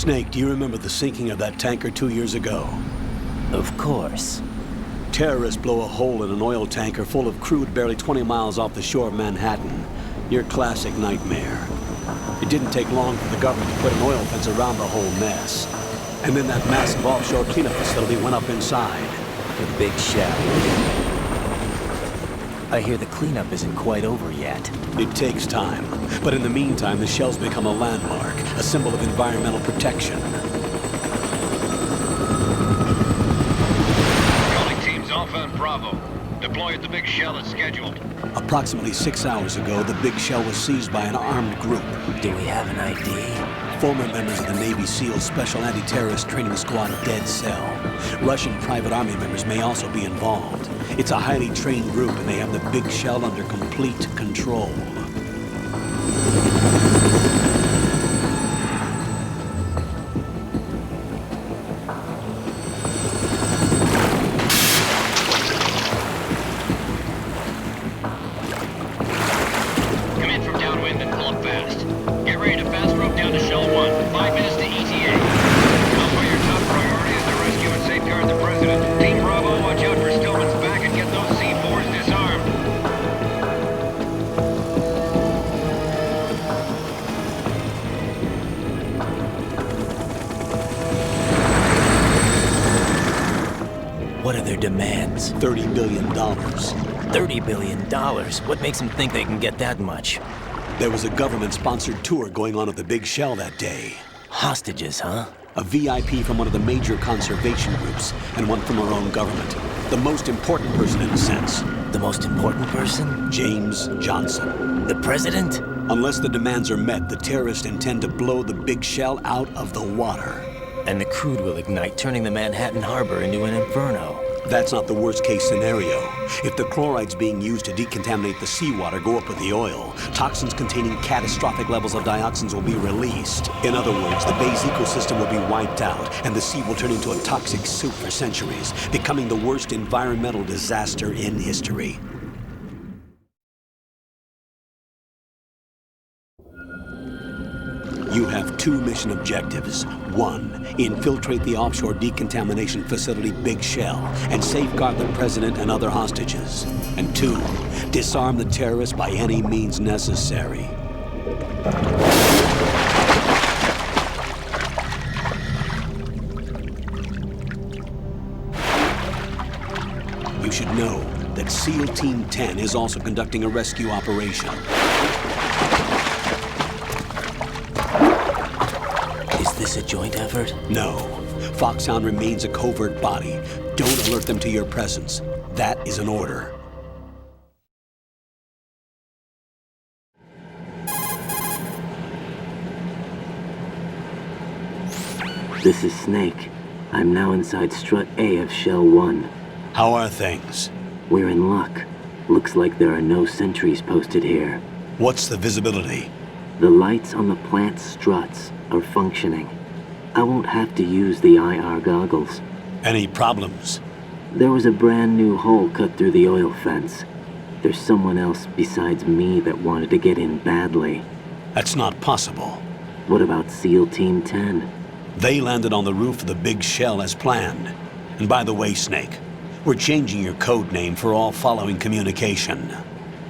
Snake, do you remember the sinking of that tanker 2 years ago? Of course. Terrorists blow a hole in an oil tanker full of crude barely 20 miles off the shore of Manhattan. Your classic nightmare. It didn't take long for the government to put an oil fence around the whole mess. And then that massive offshore cleanup facility went up inside. The big shell. I hear the cleanup isn't quite over yet. It takes time. But in the meantime, the shell's become a landmark, a symbol of environmental protection. Calling teams Alpha and Bravo. Deploy at the big shell as scheduled. Approximately 6 hours ago, the big shell was seized by an armed group. Do we have an ID? Former members of the Navy SEAL Special Anti-Terrorist Training Squad Dead Cell. Russian private army members may also be involved. It's a highly trained group and they have the big shell under complete control. Come in from downwind and pull up fast. Get ready to fast rope down to Shell 1. 5 minutes to ETA. Alpha, your top priority is to rescue and safeguard the President. Team Bravo, watch out for Stillman's back and get those C4s disarmed. What are their demands? $30 billion. $30 billion? What makes them think they can get that much? There was a government-sponsored tour going on at the big shell that day. Hostages, huh? A VIP from one of the major conservation groups, and one from our own government. The most important person in a sense. The most important person? James Johnson. The president? Unless the demands are met, the terrorists intend to blow the big shell out of the water. And the crude will ignite, turning the Manhattan harbor into an inferno. That's not the worst-case scenario. If the chlorides being used to decontaminate the seawater go up with the oil, toxins containing catastrophic levels of dioxins will be released. In other words, the bay's ecosystem will be wiped out, and the sea will turn into a toxic soup for centuries, becoming the worst environmental disaster in history. You have 2 mission objectives. 1, infiltrate the offshore decontamination facility Big Shell and safeguard the president and other hostages. And 2, disarm the terrorists by any means necessary. You should know that SEAL Team 10 is also conducting a rescue operation. Is this a joint effort? No. Foxhound remains a covert body. Don't alert them to your presence. That is an order. This is Snake. I'm now inside Strut A of Shell 1. How are things? We're in luck. Looks like there are no sentries posted here. What's the visibility? The lights on the plant's struts are functioning. I won't have to use the IR goggles. Any problems? There was a brand new hole cut through the oil fence. There's someone else besides me that wanted to get in badly. That's not possible. What about SEAL Team 10? They landed on the roof of the big shell as planned. And by the way, Snake, we're changing your code name for all following communication.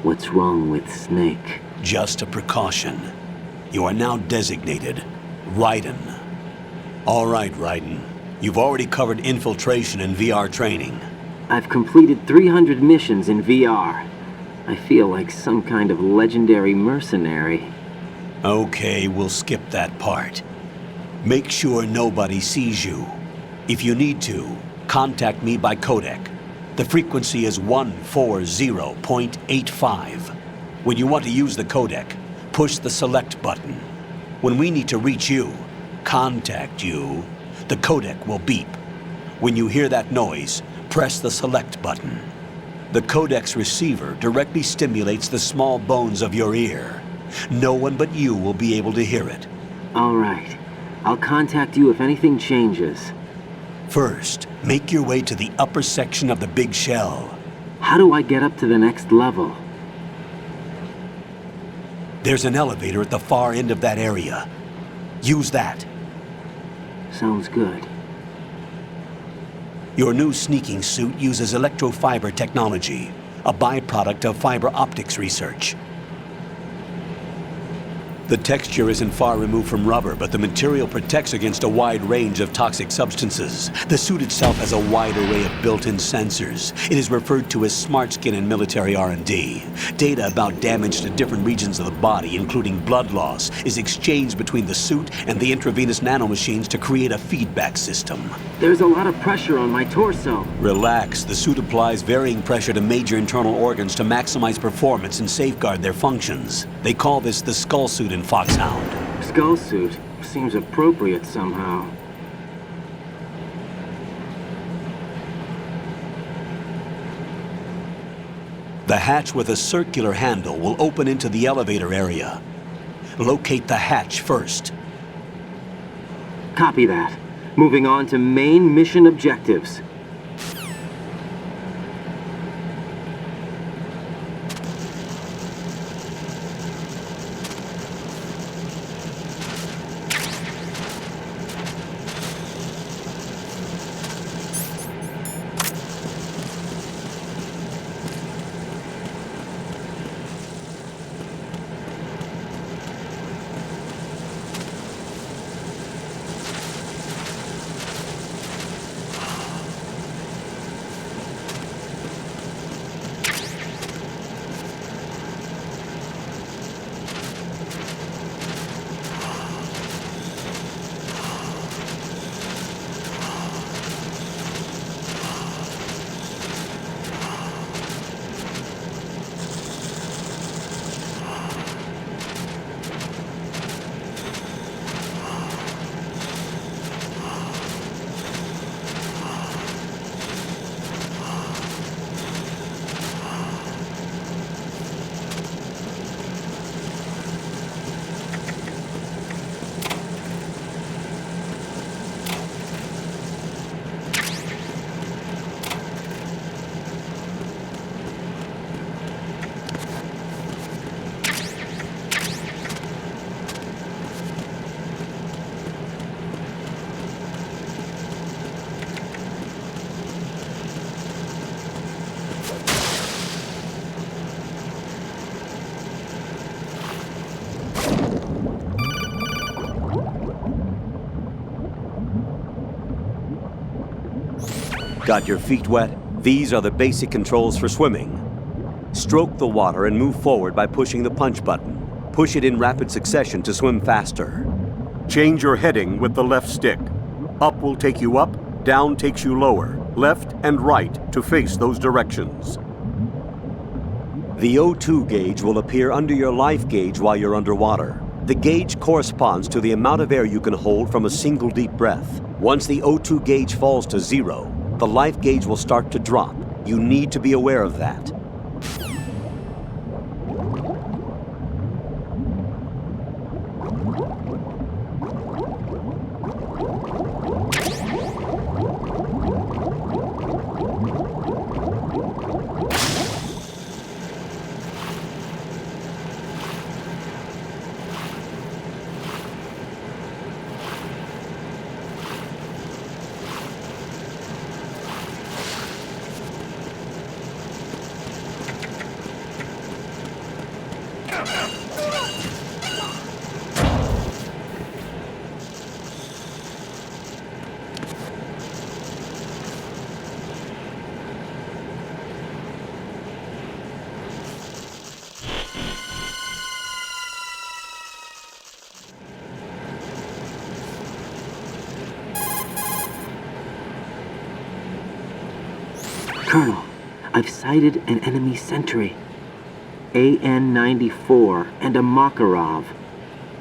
What's wrong with Snake? Just a precaution. You are now designated Raiden. All right, Raiden. You've already covered infiltration and VR training. I've completed 300 missions in VR. I feel like some kind of legendary mercenary. Okay, we'll skip that part. Make sure nobody sees you. If you need to, contact me by codec. The frequency is 140.85. When you want to use the codec, push the select button. When we need to reach you, contact you, the codec will beep. When you hear that noise, press the select button. The codec's receiver directly stimulates the small bones of your ear. No one but you will be able to hear it. All right. I'll contact you if anything changes. First, make your way to the upper section of the big shell. How do I get up to the next level? There's an elevator at the far end of that area. Use that. Sounds good. Your new sneaking suit uses electrofiber technology, a byproduct of fiber optics research. The texture isn't far removed from rubber, but the material protects against a wide range of toxic substances. The suit itself has a wide array of built-in sensors. It is referred to as smart skin in military R&D. Data about damage to different regions of the body, including blood loss, is exchanged between the suit and the intravenous nanomachines to create a feedback system. There's a lot of pressure on my torso. Relax. The suit applies varying pressure to major internal organs to maximize performance and safeguard their functions. They call this the skull suit in Foxhound. Skull suit seems appropriate somehow. The hatch with a circular handle will open into the elevator area. Locate the hatch first. Copy that. Moving on to main mission objectives. Got your feet wet? These are the basic controls for swimming. Stroke the water and move forward by pushing the punch button. Push it in rapid succession to swim faster. Change your heading with the left stick. Up will take you up, down takes you lower, left and right to face those directions. The O2 gauge will appear under your life gauge while you're underwater. The gauge corresponds to the amount of air you can hold from a single deep breath. Once the O2 gauge falls to 0, the life gauge will start to drop. You need to be aware of that. Colonel, I've sighted an enemy sentry. AN-94 and a Makarov.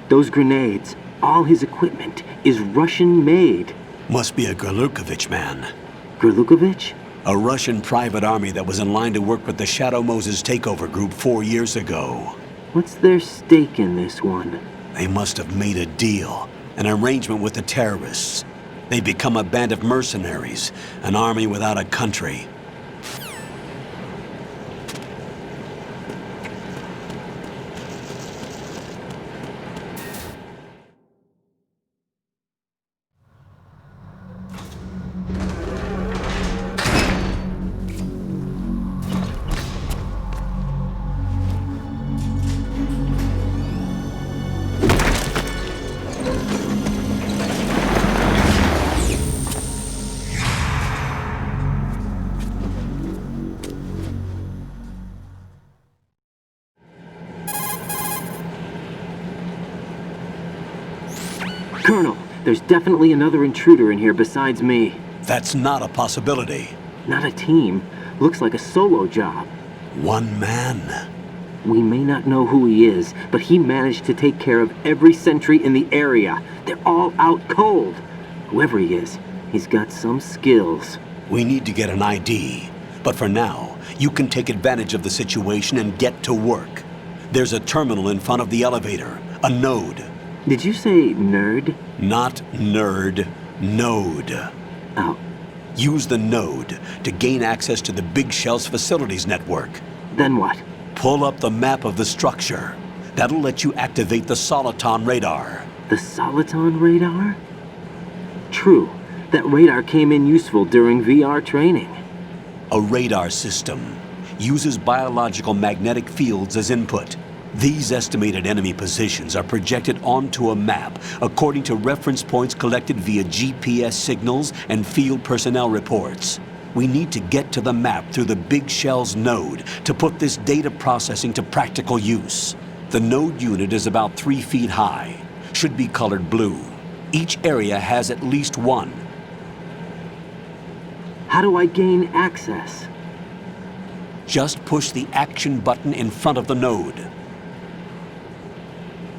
Those grenades, all his equipment, is Russian-made. Must be a Gorlukovich man. Gorlukovich? A Russian private army that was in line to work with the Shadow Moses takeover group 4 years ago. What's their stake in this one? They must have made a deal, an arrangement with the terrorists. They've become a band of mercenaries, an army without a country. Colonel, there's definitely another intruder in here besides me. That's not a possibility. Not a team. Looks like a solo job. One man. We may not know who he is, but he managed to take care of every sentry in the area. They're all out cold. Whoever he is, he's got some skills. We need to get an ID. But for now, you can take advantage of the situation and get to work. There's a terminal in front of the elevator. A node. Did you say nerd? Not nerd. Node. Oh, Use the node to gain access to the Big Shell's facilities network. then what? Pull up the map of the structure. That'll let you activate the Soliton radar. The Soliton radar? True. That radar came in useful during VR training. A radar system uses biological magnetic fields as input. These estimated enemy positions are projected onto a map according to reference points collected via GPS signals and field personnel reports. We need to get to the map through the Big Shell's node to put this data processing to practical use. The node unit is about 3 feet high, should be colored blue. Each area has at least one. How do I gain access? Just push the action button in front of the node.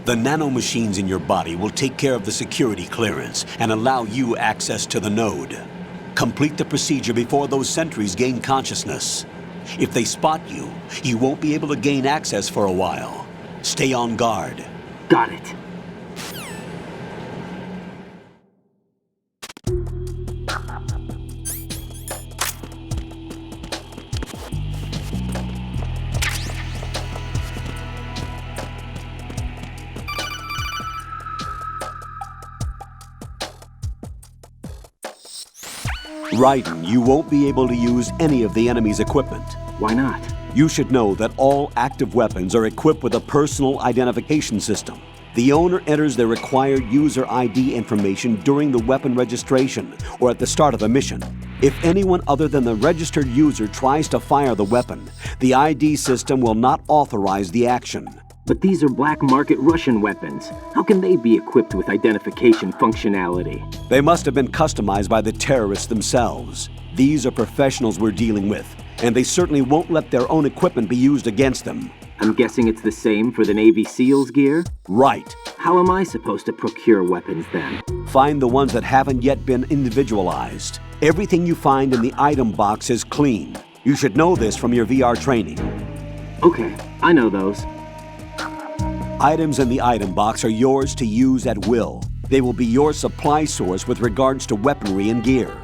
The nanomachines in your body will take care of the security clearance and allow you access to the node. Complete the procedure before those sentries gain consciousness. If they spot you, you won't be able to gain access for a while. Stay on guard. Got it. Raiden, you won't be able to use any of the enemy's equipment. Why not? You should know that all active weapons are equipped with a personal identification system. The owner enters their required user ID information during the weapon registration or at the start of a mission. If anyone other than the registered user tries to fire the weapon, the ID system will not authorize the action. But these are black market Russian weapons. How can they be equipped with identification functionality? They must have been customized by the terrorists themselves. These are professionals we're dealing with, and they certainly won't let their own equipment be used against them. I'm guessing it's the same for the Navy SEALs gear? Right. How am I supposed to procure weapons then? Find the ones that haven't yet been individualized. Everything you find in the item box is clean. You should know this from your VR training. Okay, I know those. Items in the item box are yours to use at will. They will be your supply source with regards to weaponry and gear.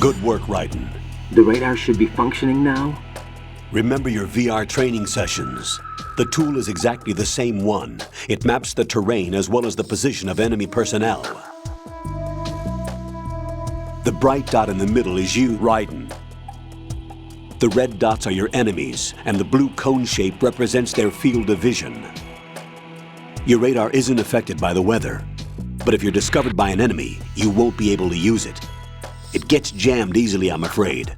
Good work, Raiden. The radar should be functioning now? Remember your VR training sessions. The tool is exactly the same one. It maps the terrain as well as the position of enemy personnel. The bright dot in the middle is you, Raiden. The red dots are your enemies, and the blue cone shape represents their field of vision. Your radar isn't affected by the weather, but if you're discovered by an enemy, you won't be able to use it. It gets jammed easily, I'm afraid.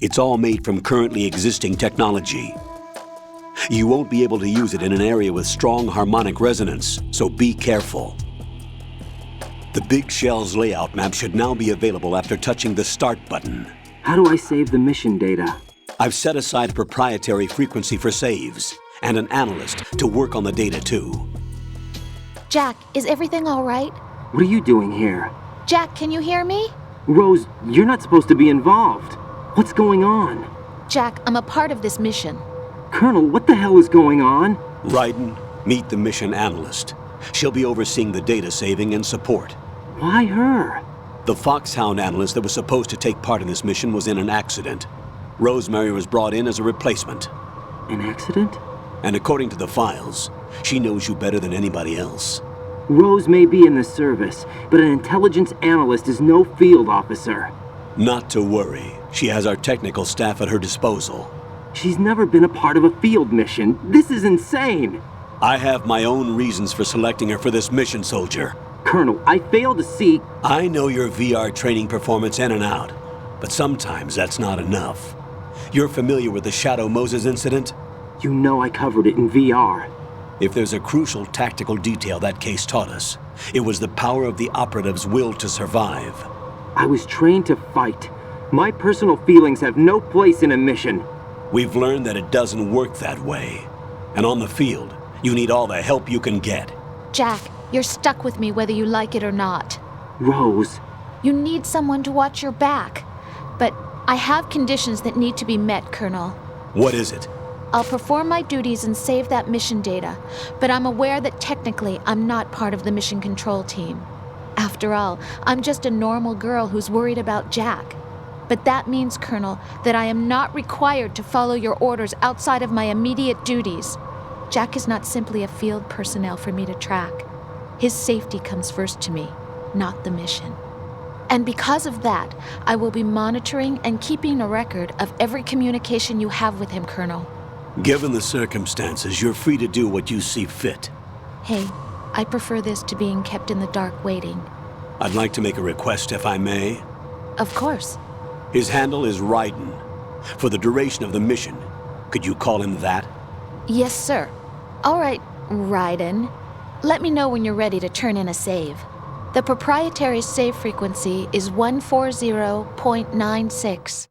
It's all made from currently existing technology. You won't be able to use it in an area with strong harmonic resonance, so be careful. The Big Shell's layout map should now be available after touching the Start button. How do I save the mission data? I've set aside a proprietary frequency for saves, and an analyst to work on the data too. Jack, is everything all right? What are you doing here? Jack, can you hear me? Rose, you're not supposed to be involved. What's going on? Jack, I'm a part of this mission. Colonel, what the hell is going on? Raiden, meet the mission analyst. She'll be overseeing the data saving and support. Why her? The Foxhound analyst that was supposed to take part in this mission was in an accident. Rosemary was brought in as a replacement. An accident? And according to the files, she knows you better than anybody else. Rose may be in the service, but an intelligence analyst is no field officer. Not to worry. She has our technical staff at her disposal. She's never been a part of a field mission. This is insane! I have my own reasons for selecting her for this mission, soldier. Colonel, I fail to see... I know your VR training performance in and out, but sometimes that's not enough. You're familiar with the Shadow Moses incident? You know I covered it in VR. If there's a crucial tactical detail that case taught us, it was the power of the operative's will to survive. I was trained to fight. My personal feelings have no place in a mission. We've learned that it doesn't work that way. And on the field, you need all the help you can get. Jack, you're stuck with me whether you like it or not. Rose. You need someone to watch your back. But I have conditions that need to be met, Colonel. What is it? I'll perform my duties and save that mission data, but I'm aware that technically I'm not part of the mission control team. After all, I'm just a normal girl who's worried about Jack. But that means, Colonel, that I am not required to follow your orders outside of my immediate duties. Jack is not simply a field personnel for me to track. His safety comes first to me, not the mission. And because of that, I will be monitoring and keeping a record of every communication you have with him, Colonel. Given the circumstances, you're free to do what you see fit. Hey, I prefer this to being kept in the dark waiting. I'd like to make a request, if I may. Of course. His handle is Raiden. For the duration of the mission, could you call him that? Yes, sir. All right, Raiden. Let me know when you're ready to turn in a save. The proprietary save frequency is 140.96.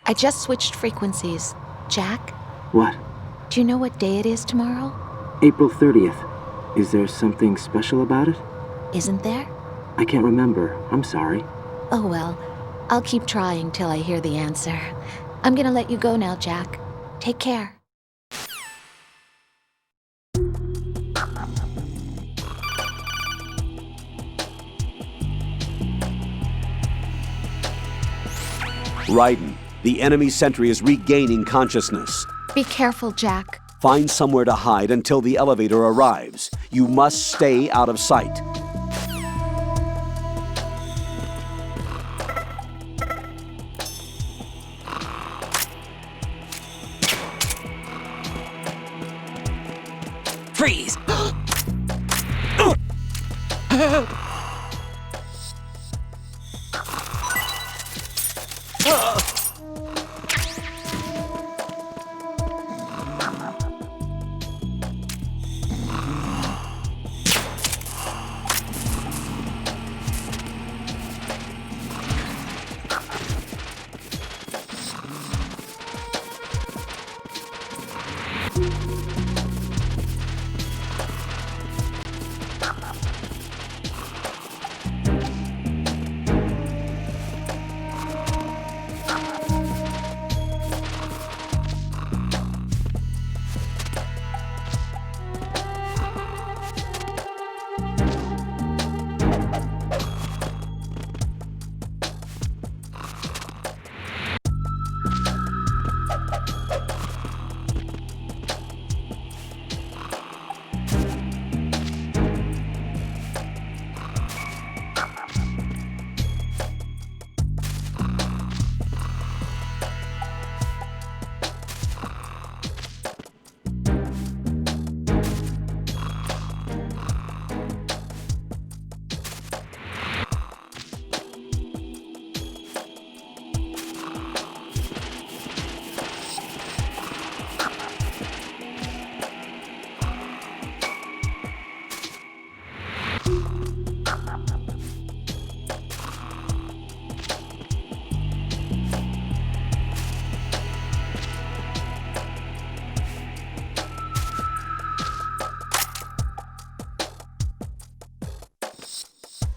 I just switched frequencies. Jack, What? do you know what day it is tomorrow? April 30th. Is there something special about it? Isn't there? I can't remember. I'm sorry. Oh well, I'll keep trying till I hear the answer. I'm gonna let you go now, Jack. Take care. Raiden, the enemy sentry is regaining consciousness. Be careful, Jack. Find somewhere to hide until the elevator arrives. You must stay out of sight. Freeze!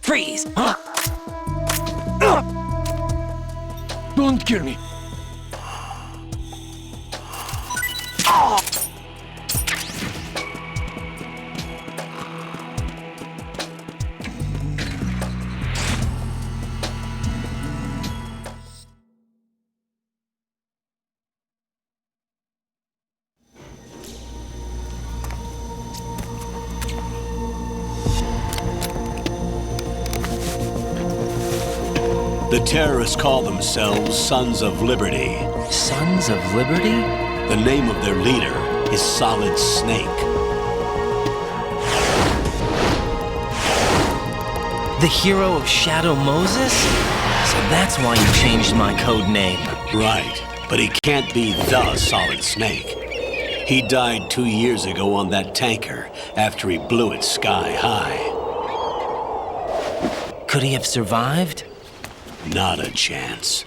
Freeze! Don't kill me. The terrorists call themselves Sons of Liberty. Sons of Liberty? The name of their leader is Solid Snake. The hero of Shadow Moses? So that's why you changed my code name. Right, but he can't be the Solid Snake. He died 2 years ago on that tanker after he blew it sky high. Could he have survived? Not a chance.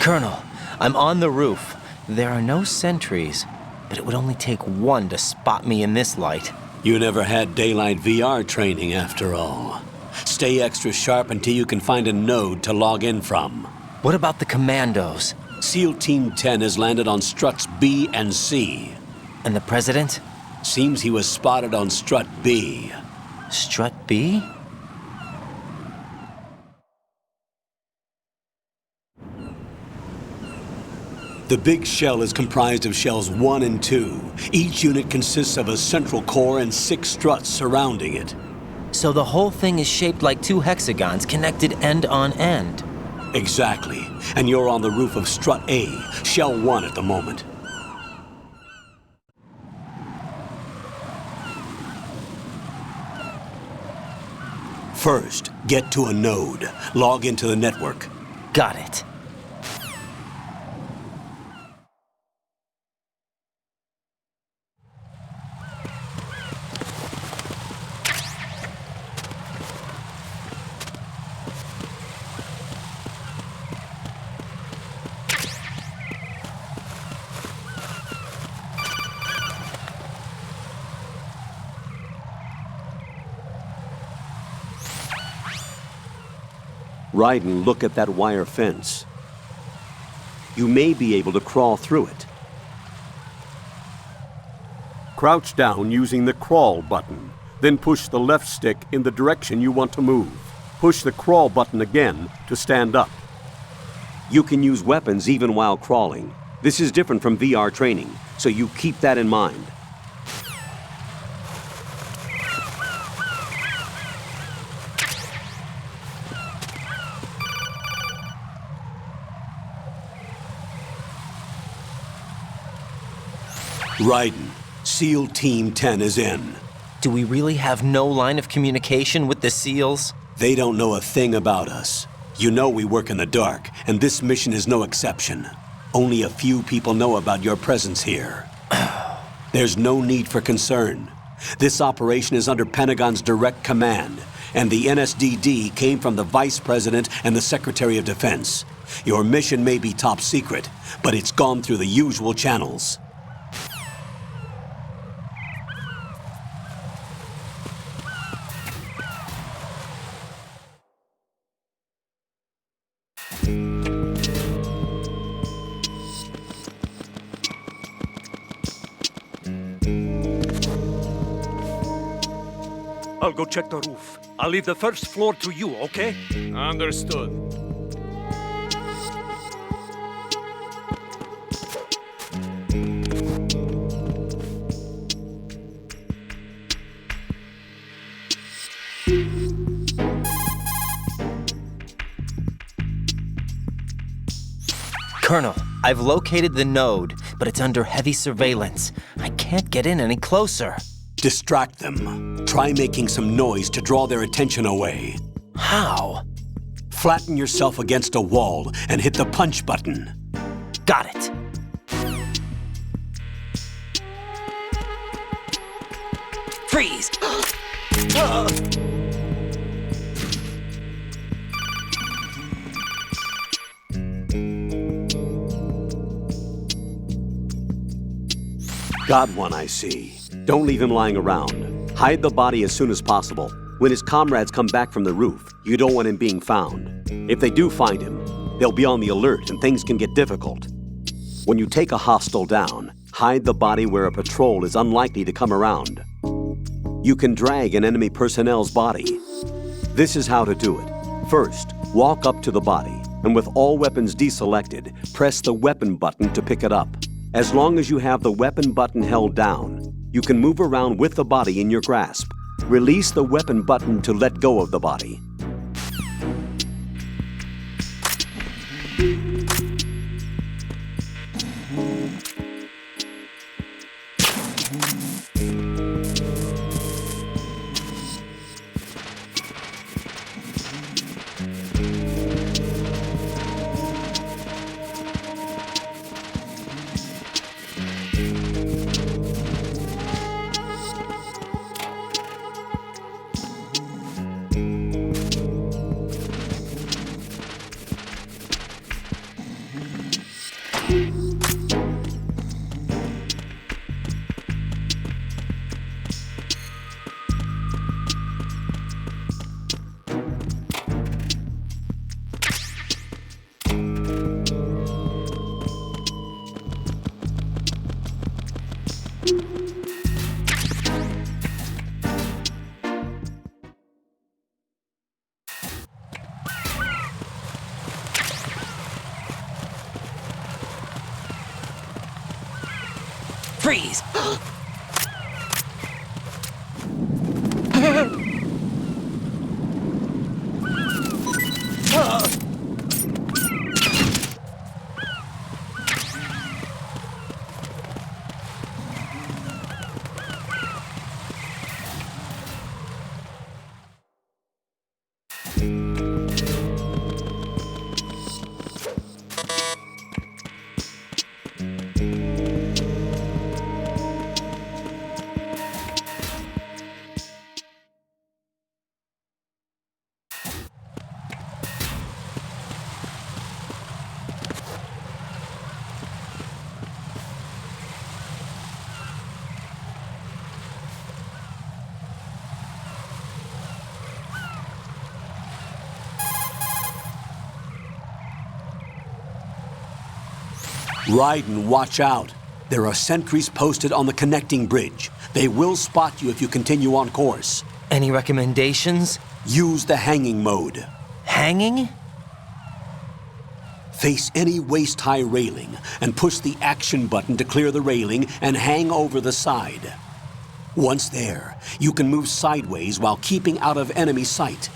Colonel, I'm on the roof. There are no sentries, but it would only take one to spot me in this light. You never had daylight VR training after all. Stay extra sharp until you can find a node to log in from. What about the commandos? SEAL Team 10 has landed on struts B and C. And the president? Seems he was spotted on strut B. Strut B? The big shell is comprised of shells 1 and 2. Each unit consists of a central core and 6 struts surrounding it. So the whole thing is shaped like 2 hexagons connected end on end. Exactly. And you're on the roof of strut A, shell 1 at the moment. First, get to a node. Log into the network. Got it. Ryden, look at that wire fence. You may be able to crawl through it. Crouch down using the crawl button. Then push the left stick in the direction you want to move. Push the crawl button again to stand up. You can use weapons even while crawling. This is different from VR training, so you keep that in mind. Ryden, SEAL Team 10 is in. Do we really have no line of communication with the SEALs? They don't know a thing about us. You know we work in the dark, and this mission is no exception. Only a few people know about your presence here. There's no need for concern. This operation is under Pentagon's direct command, and the NSDD came from the Vice President and the Secretary of Defense. Your mission may be top secret, but it's gone through the usual channels. I'll go check the roof. I'll leave the first floor to you, okay? Understood. Colonel, I've located the node, but it's under heavy surveillance. I can't get in any closer. Distract them. Try making some noise to draw their attention away. How? Flatten yourself against a wall and hit the punch button. Got it. Freeze! Got one, I see. Don't leave him lying around. Hide the body as soon as possible. When his comrades come back from the roof, you don't want him being found. If they do find him, they'll be on the alert and things can get difficult. When you take a hostile down, hide the body where a patrol is unlikely to come around. You can drag an enemy personnel's body. This is how to do it. First, walk up to the body, and with all weapons deselected, press the weapon button to pick it up. As long as you have the weapon button held down, you can move around with the body in your grasp. Release the weapon button to let go of the body. Freeze! Raiden, watch out. There are sentries posted on the connecting bridge. They will spot you if you continue on course. Any recommendations? Use the hanging mode. Hanging? Face any waist-high railing and push the action button to clear the railing and hang over the side. Once there, you can move sideways while keeping out of enemy sight.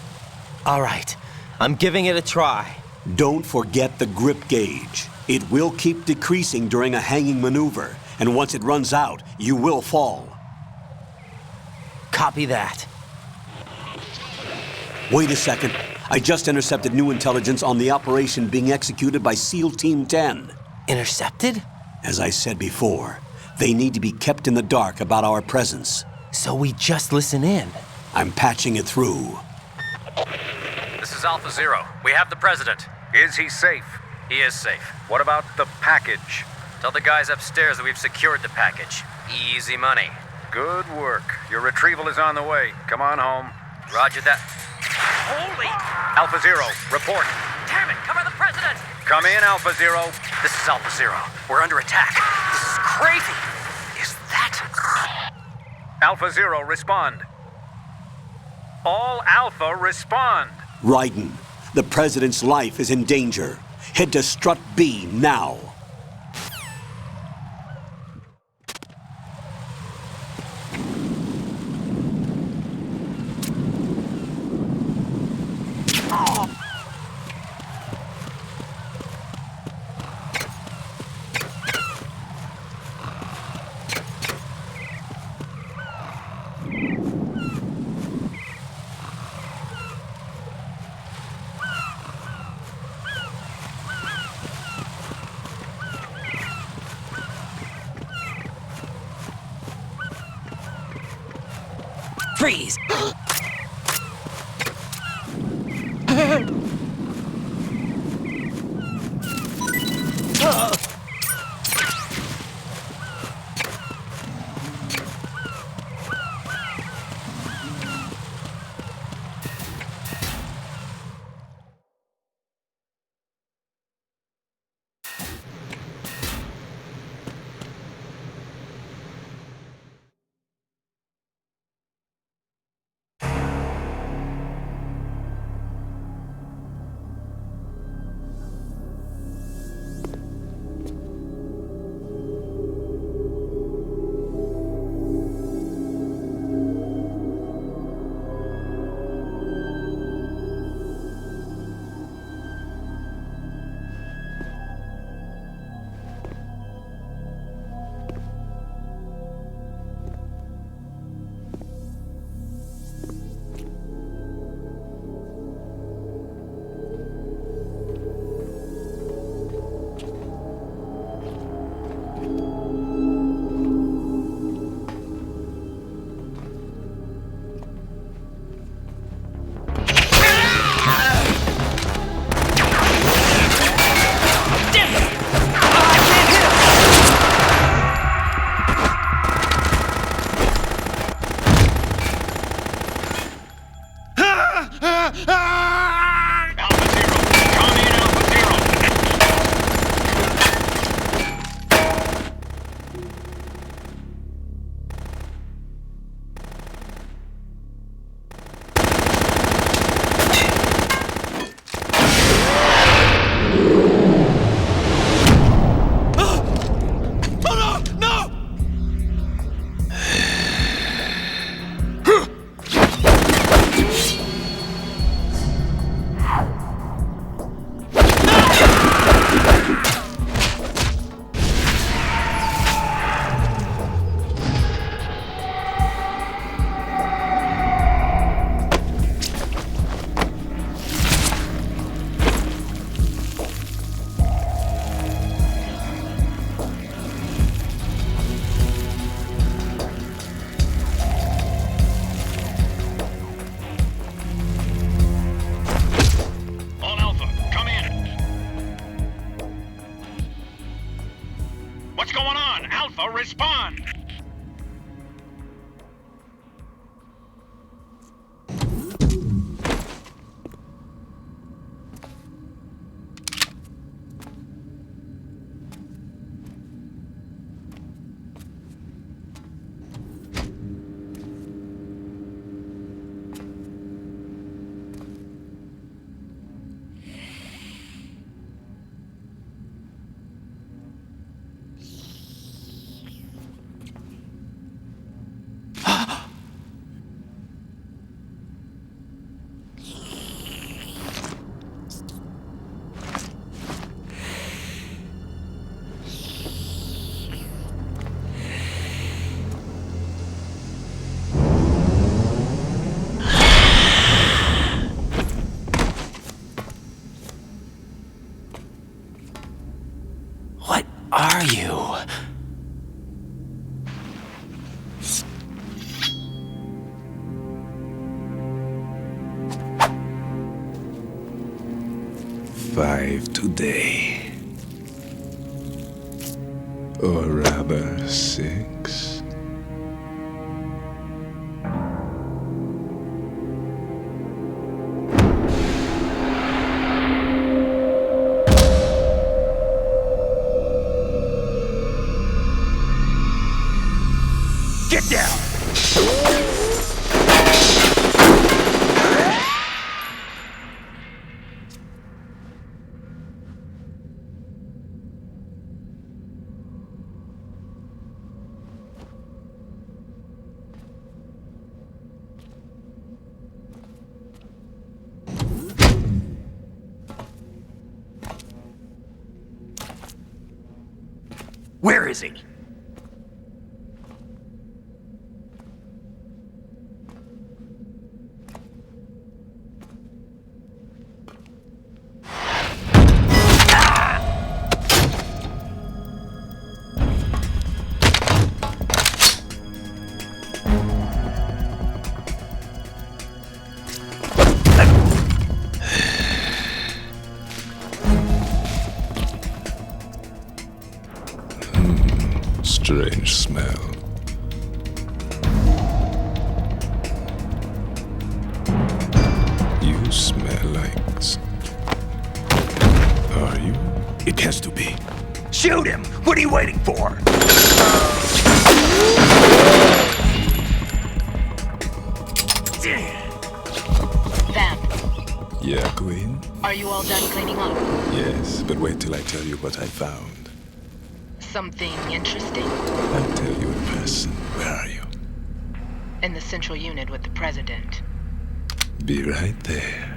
All right, I'm giving it a try. Don't forget the grip gauge. It will keep decreasing during a hanging maneuver, and once it runs out, you will fall. Copy that. Wait a second. I just intercepted new intelligence on the operation being executed by SEAL Team 10. Intercepted? As I said before, they need to be kept in the dark about our presence. So we just listen in. I'm patching it through. This is Alpha Zero. We have the president. Is he safe? He is safe. What about the package? Tell the guys upstairs that we've secured the package. Easy money. Good work. Your retrieval is on the way. Come on home. Roger that. Holy! Alpha Zero, report. Damn it! Cover the president! Come in, Alpha Zero. This is Alpha Zero. We're under attack. This is crazy. Is that... Alpha Zero, respond. All Alpha, respond. Raiden, the president's life is in danger. Head to Strut B now. Freeze! What's going on? Alpha, respond! What are you? Five today. Or rather, 6. Get down! Where is he? Strange smell. You smell like... Are you? It has to be. Shoot him! What are you waiting for? Vamp, Yeah, Queen? are you all done cleaning up? Yes, but wait till I tell you what I found. Something interesting? I'll tell you in person. Where are you? In the central unit with the president. Be right there.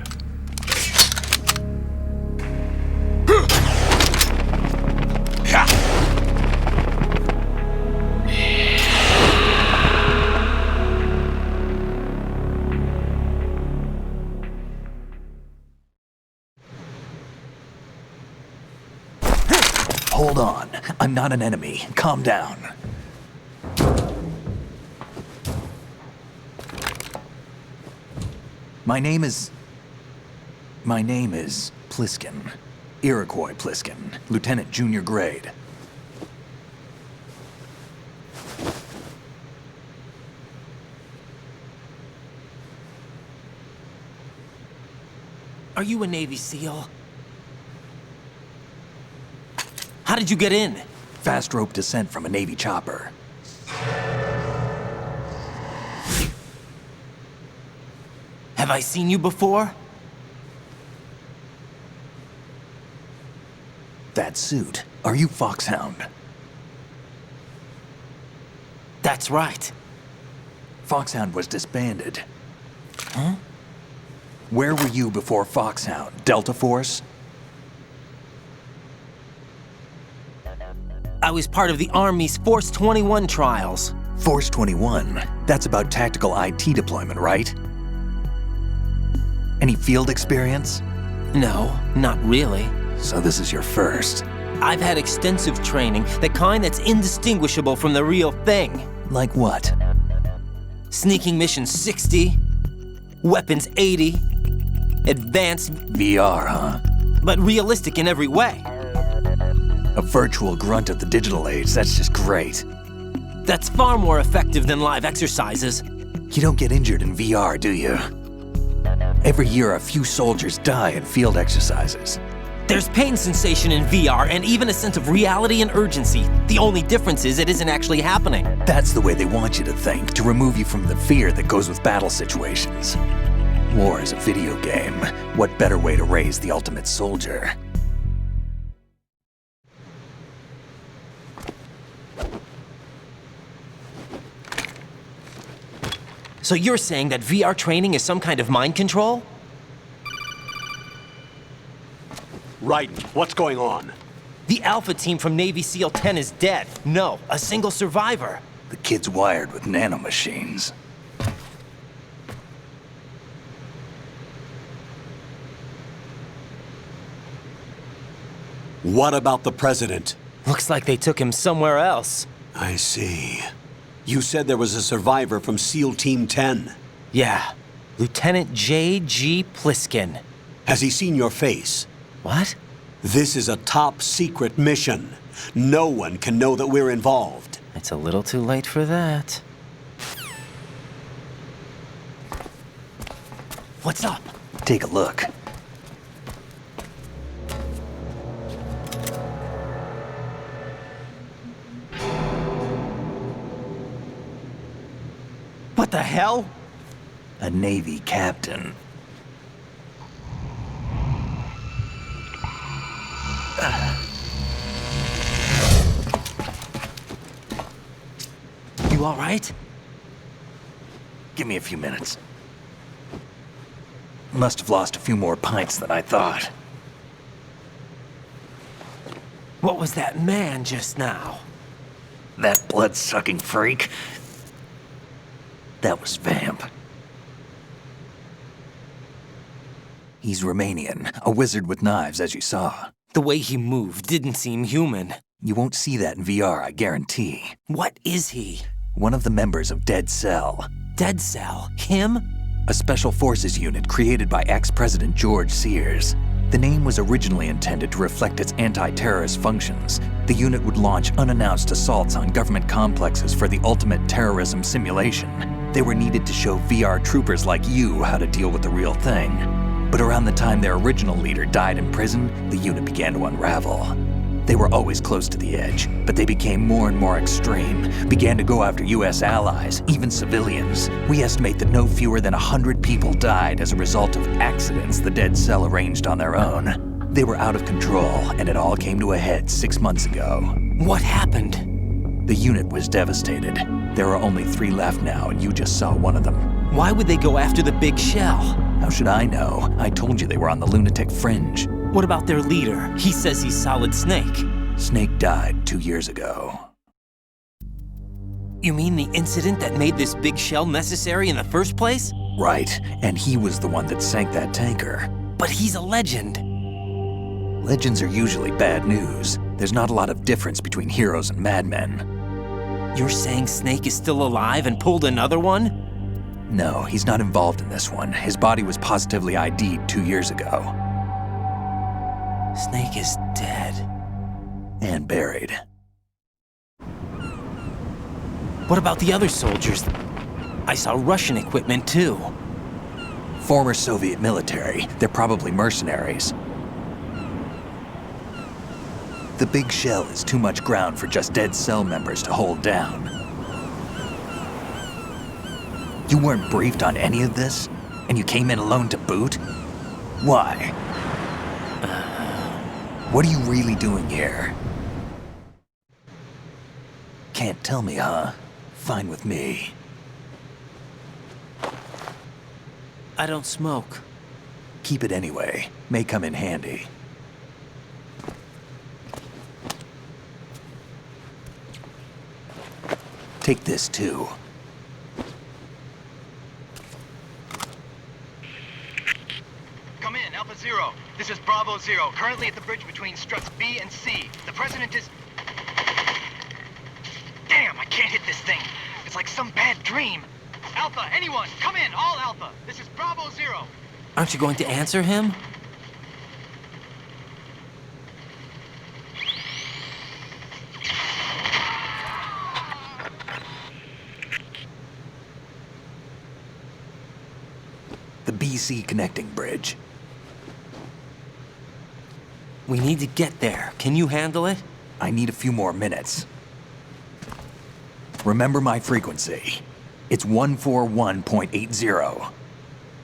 Hold on. I'm not an enemy. Calm down. My name is Pliskin. Iroquois Pliskin. Lieutenant Junior Grade. Are you a Navy SEAL? How did you get in? Fast rope descent from a Navy chopper. Have I seen you before? That suit. Are you Foxhound? That's right. Foxhound was disbanded. Huh? Where were you before Foxhound? Delta Force? I was part of the Army's Force 21 trials. Force 21? That's about tactical IT deployment, right? Any field experience? No, not really. So this is your first. I've had extensive training, the kind that's indistinguishable from the real thing. Like what? Sneaking mission 60, weapons 80, advanced... VR, huh? But realistic in every way. A virtual grunt of the digital age, that's just great. That's far more effective than live exercises. You don't get injured in VR, do you? Every year, a few soldiers die in field exercises. There's pain sensation in VR and even a sense of reality and urgency. The only difference is it isn't actually happening. That's the way they want you to think, to remove you from the fear that goes with battle situations. War is a video game. What better way to raise the ultimate soldier? So you're saying that VR training is some kind of mind control? Right. What's going on? The Alpha team from Navy SEAL 10 is dead. No, a single survivor. The kid's wired with nanomachines. What about the president? Looks like they took him somewhere else. I see. You said there was a survivor from SEAL Team 10. Yeah, Lieutenant J.G. Pliskin. Has he seen your face? What? This is a top secret mission. No one can know that we're involved. It's a little too late for that. What's up? Take a look. What the hell? A Navy captain. You all right? Give me a few minutes. Must have lost a few more pints than I thought. What was that man just now? That blood-sucking freak? That was Vamp. He's Romanian, a wizard with knives, as you saw. The way he moved didn't seem human. You won't see that in VR, I guarantee. What is he? One of the members of Dead Cell. Dead Cell? Him? A special forces unit created by ex-President George Sears. The name was originally intended to reflect its anti-terrorist functions. The unit would launch unannounced assaults on government complexes for the ultimate terrorism simulation. They were needed to show VR troopers like you how to deal with the real thing. But around the time their original leader died in prison, the unit began to unravel. They were always close to the edge, but they became more and more extreme, began to go after US allies, even civilians. We estimate that no fewer than 100 people died as a result of accidents the Dead Cell arranged on their own. They were out of control, and it all came to a head 6 months ago. What happened? The unit was devastated. There are only 3 left now, and you just saw one of them. Why would they go after the big shell? How should I know? I told you they were on the lunatic fringe. What about their leader? He says he's Solid Snake. Snake died 2 years ago. You mean the incident that made this big shell necessary in the first place? Right, and he was the one that sank that tanker. But he's a legend. Legends are usually bad news. There's not a lot of difference between heroes and madmen. You're saying Snake is still alive and pulled another one? No, he's not involved in this one. His body was positively ID'd 2 years ago. Snake is dead. And buried. What about the other soldiers? I saw Russian equipment too. Former Soviet military. They're probably mercenaries. The big shell is too much ground for just Dead Cell members to hold down. You weren't briefed on any of this? And you came in alone to boot? Why? What are you really doing here? Can't tell me, huh? Fine with me. I don't smoke. Keep it anyway. May come in handy. Take this too. Come in, Alpha Zero. This is Bravo Zero, currently at the bridge between struts B and C. The President is... Damn, I can't hit this thing. It's like some bad dream. Alpha, anyone, come in, all Alpha. This is Bravo Zero. Aren't you going to answer him? PC connecting bridge. We need to get there. Can you handle it? I need a few more minutes. Remember my frequency. It's 141.80.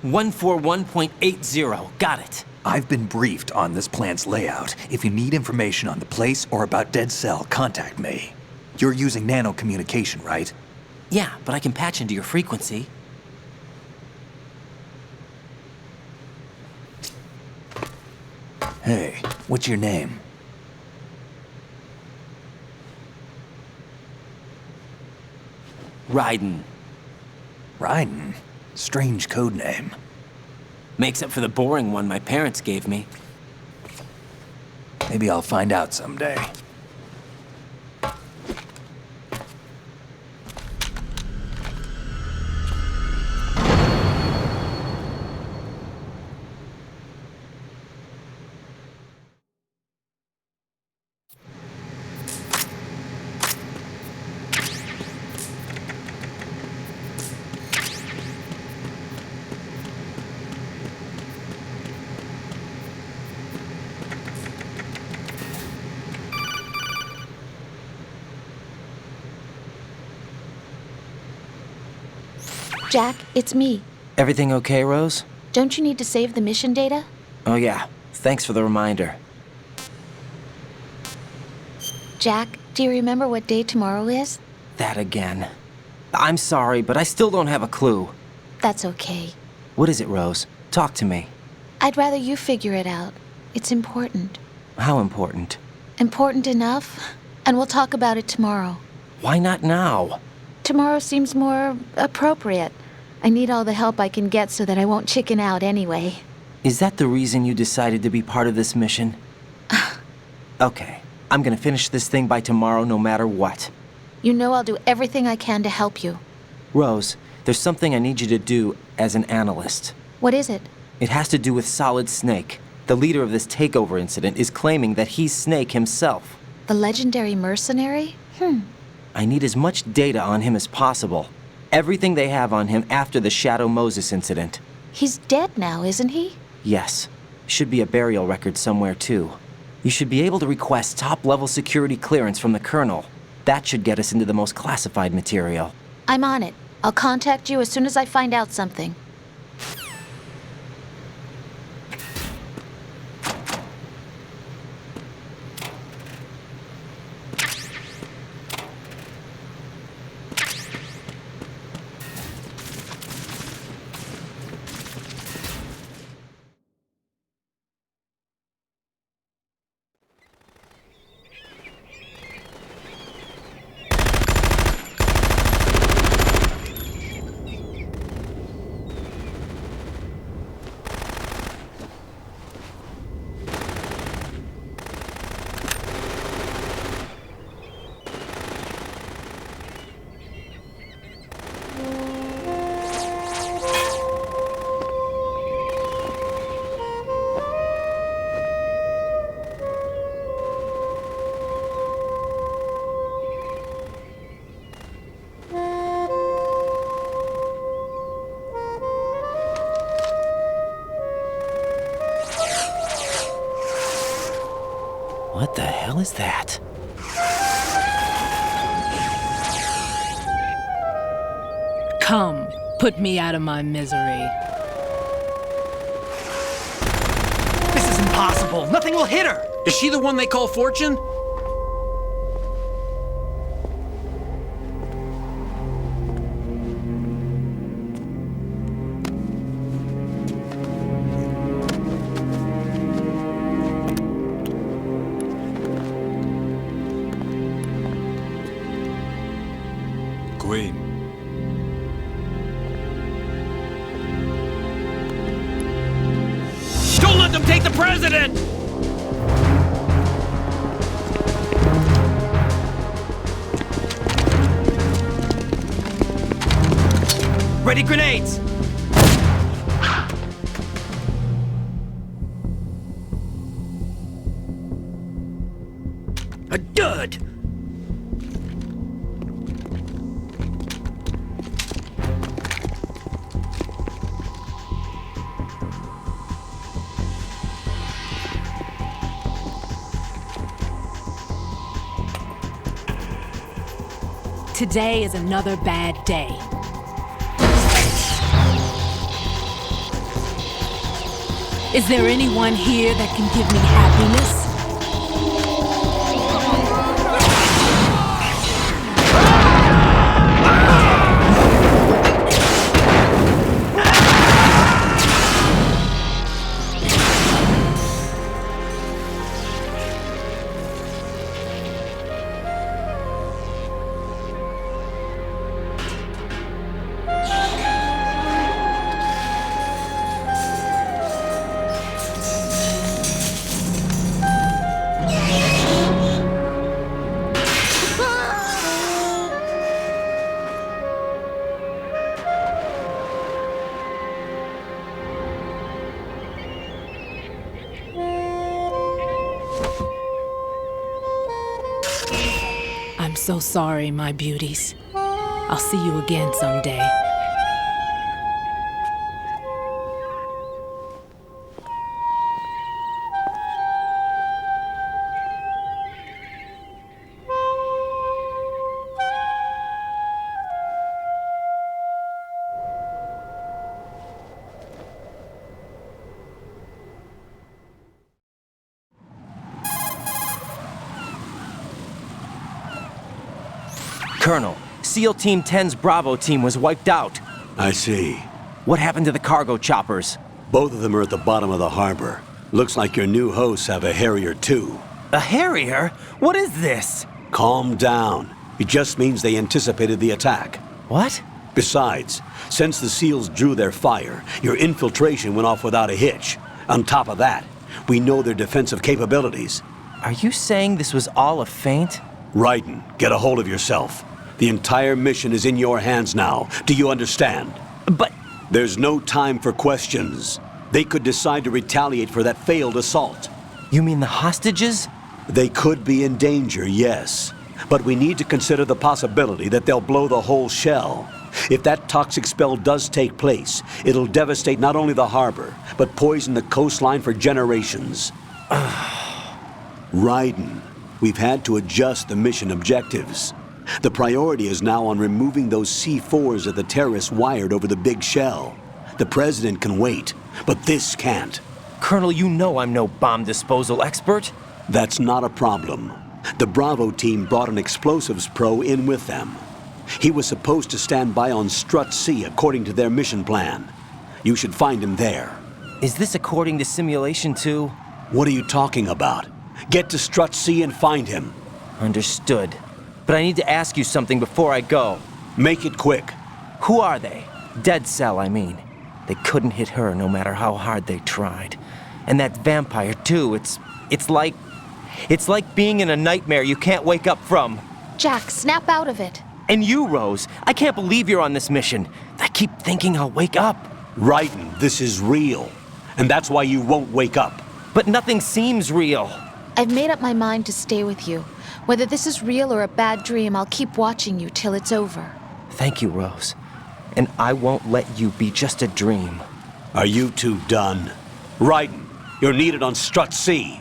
141.80. Got it. I've been briefed on this plant's layout. If you need information on the place or about Dead Cell, contact me. You're using nano communication, right? Yeah, but I can patch into your frequency. Hey, what's your name? Raiden. Raiden? Strange code name. Makes up for the boring one my parents gave me. Maybe I'll find out someday. Jack, it's me. Everything okay, Rose? Don't you need to save the mission data? Oh yeah, thanks for the reminder. Jack, do you remember what day tomorrow is? That again. I'm sorry, but I still don't have a clue. That's okay. What is it, Rose? Talk to me. I'd rather you figure it out. It's important. How important? Important enough? And we'll talk about it tomorrow. Why not now? Tomorrow seems more appropriate. I need all the help I can get so that I won't chicken out anyway. Is that the reason you decided to be part of this mission? Okay, I'm gonna finish this thing by tomorrow no matter what. You know I'll do everything I can to help you. Rose, there's something I need you to do as an analyst. What is it? It has to do with Solid Snake. The leader of this takeover incident is claiming that he's Snake himself. The legendary mercenary? I need as much data on him as possible. Everything they have on him after the Shadow Moses incident. He's dead now, isn't he? Yes. Should be a burial record somewhere, too. You should be able to request top-level security clearance from the Colonel. That should get us into the most classified material. I'm on it. I'll contact you as soon as I find out something. What the hell is that? Come, put me out of my misery. This is impossible. Nothing will hit her. Is she the one they call Fortune? Queen. Don't let them take the president! Ready grenades! A dud! today is another bad day. Is there anyone here that can give me happiness? I'm so sorry, my beauties. I'll see you again someday. Colonel, SEAL Team 10's Bravo team was wiped out. I see. What happened to the cargo choppers? Both of them are at the bottom of the harbor. Looks like your new hosts have a Harrier too. A Harrier? What is this? Calm down. It just means they anticipated the attack. What? Besides, since the SEALs drew their fire, your infiltration went off without a hitch. On top of that, we know their defensive capabilities. Are you saying this was all a feint? Raiden, get a hold of yourself. The entire mission is in your hands now. Do you understand? But... There's no time for questions. They could decide to retaliate for that failed assault. You mean the hostages? They could be in danger, yes. But we need to consider the possibility that they'll blow the whole shell. If that toxic spell does take place, it'll devastate not only the harbor, but poison the coastline for generations. Raiden, we've had to adjust the mission objectives. The priority is now on removing those C4s that the terrorists wired over the big shell. The president can wait, but this can't. Colonel, you know I'm no bomb disposal expert. That's not a problem. The Bravo team brought an explosives pro in with them. He was supposed to stand by on Strut C according to their mission plan. You should find him there. Is this according to Simulation 2? What are you talking about? Get to Strut C and find him. Understood. But I need to ask you something before I go. Make it quick. Who are they? Dead Cell, I mean. They couldn't hit her no matter how hard they tried. And that vampire, too, it's like being in a nightmare you can't wake up from. Jack, snap out of it. And you, Rose, I can't believe you're on this mission. I keep thinking I'll wake up. Raiden, this is real. And that's why you won't wake up. But nothing seems real. I've made up my mind to stay with you. Whether this is real or a bad dream, I'll keep watching you till it's over. Thank you, Rose. And I won't let you be just a dream. Are you two done? Raiden, you're needed on Strut C.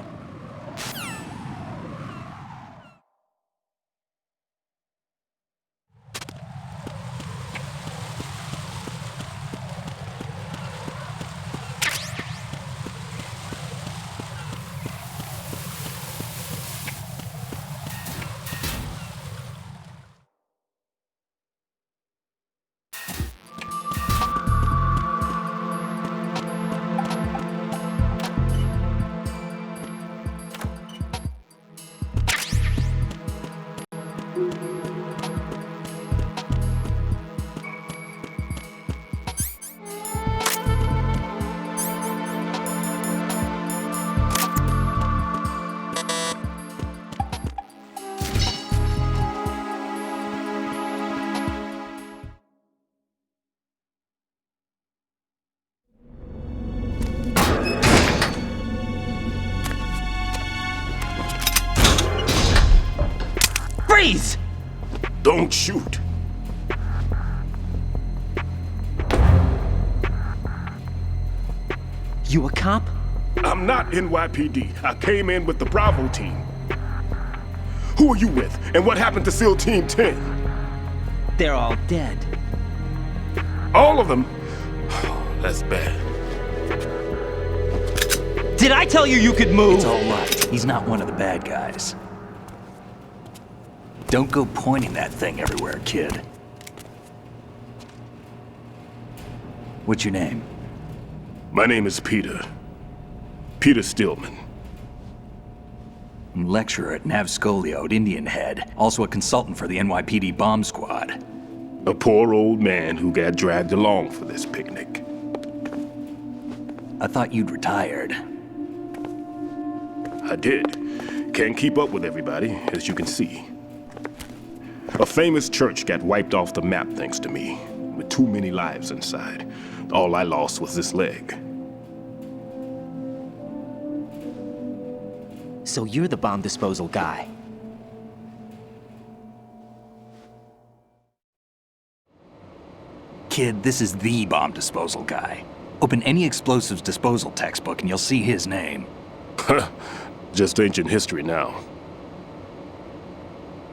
Freeze! Don't shoot. You a cop? I'm not NYPD. I came in with the Bravo team. Who are you with? And what happened to SEAL Team 10? They're all dead. All of them? That's bad. Did I tell you you could move? It's all right. He's not one of the bad guys. Don't go pointing that thing everywhere, kid. What's your name? My name is Peter. Peter Stillman. Lecturer at Navscolio at Indian Head. Also a consultant for the NYPD bomb squad. A poor old man who got dragged along for this picnic. I thought you'd retired. I did. Can't keep up with everybody, as you can see. A famous church got wiped off the map thanks to me, with too many lives inside. All I lost was this leg. So you're the bomb disposal guy. Kid, this is the bomb disposal guy. Open any explosives disposal textbook and you'll see his name. Just ancient history now.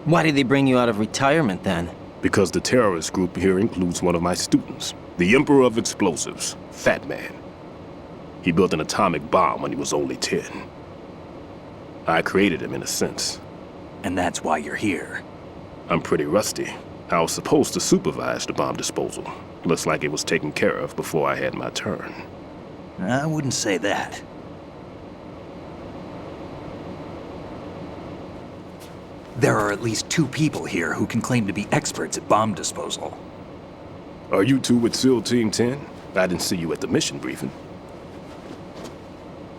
Why did they bring you out of retirement then? Because the terrorist group here includes one of my students, the Emperor of Explosives, Fat Man. He built an atomic bomb when he was only 10. I created him in a sense. And that's why you're here. I'm pretty rusty. I was supposed to supervise the bomb disposal. Looks like it was taken care of before I had my turn. I wouldn't say that. There are at least 2 people here who can claim to be experts at bomb disposal. Are you two with SEAL Team 10? I didn't see you at the mission briefing.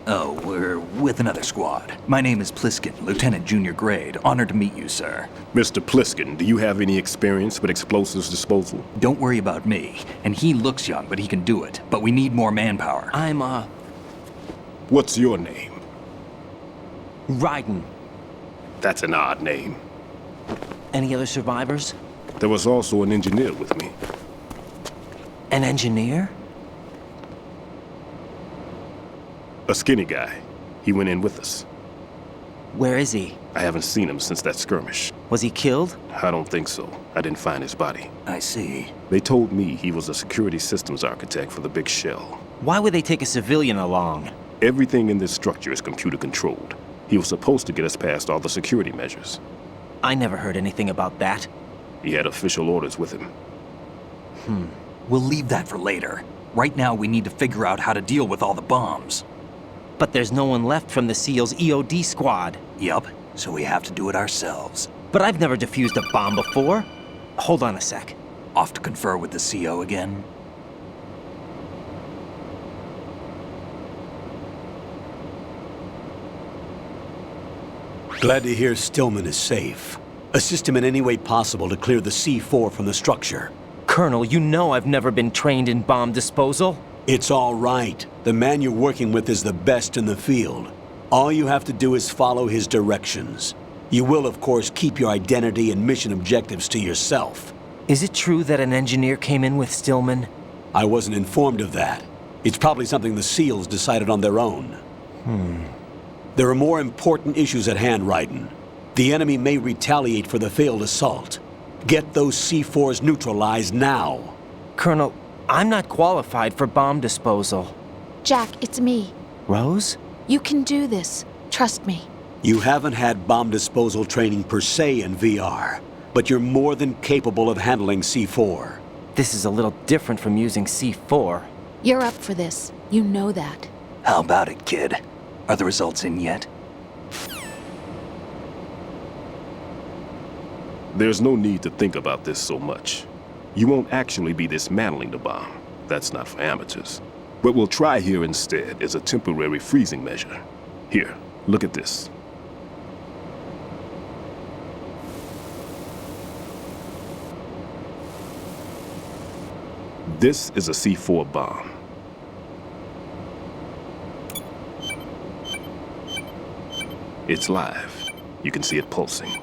Oh, we're with another squad. My name is Pliskin, Lieutenant Junior Grade. Honored to meet you, sir. Mr. Pliskin, do you have any experience with explosives disposal? Don't worry about me. And he looks young, but he can do it. But we need more manpower. I'm, What's your name? Raiden. That's an odd name. Any other survivors? There was also an engineer with me. An engineer? A skinny guy. He went in with us. Where is he? I haven't seen him since that skirmish. Was he killed? I don't think so. I didn't find his body. I see. They told me he was a security systems architect for the big shell. Why would they take a civilian along? Everything in this structure is computer controlled. He was supposed to get us past all the security measures. I never heard anything about that. He had official orders with him. We'll leave that for later. Right now, we need to figure out how to deal with all the bombs. But there's no one left from the SEAL's EOD squad. Yup, so we have to do it ourselves. But I've never defused a bomb before. Hold on a sec. Off to confer with the CO again? Glad to hear Stillman is safe. Assist him in any way possible to clear the C4 from the structure. Colonel, you know I've never been trained in bomb disposal. It's all right. The man you're working with is the best in the field. All you have to do is follow his directions. You will, of course, keep your identity and mission objectives to yourself. Is it true that an engineer came in with Stillman? I wasn't informed of that. It's probably something the SEALs decided on their own. There are more important issues at hand, Raiden. The enemy may retaliate for the failed assault. Get those C4s neutralized now. Colonel, I'm not qualified for bomb disposal. Jack, it's me. Rose? You can do this. Trust me. You haven't had bomb disposal training per se in VR, but you're more than capable of handling C4. This is a little different from using C4. You're up for this. You know that. How about it, kid? Are the results in yet? There's no need to think about this so much. You won't actually be dismantling the bomb. That's not for amateurs. What we'll try here instead is a temporary freezing measure. Here, look at this. This is a C4 bomb. It's live. You can see it pulsing.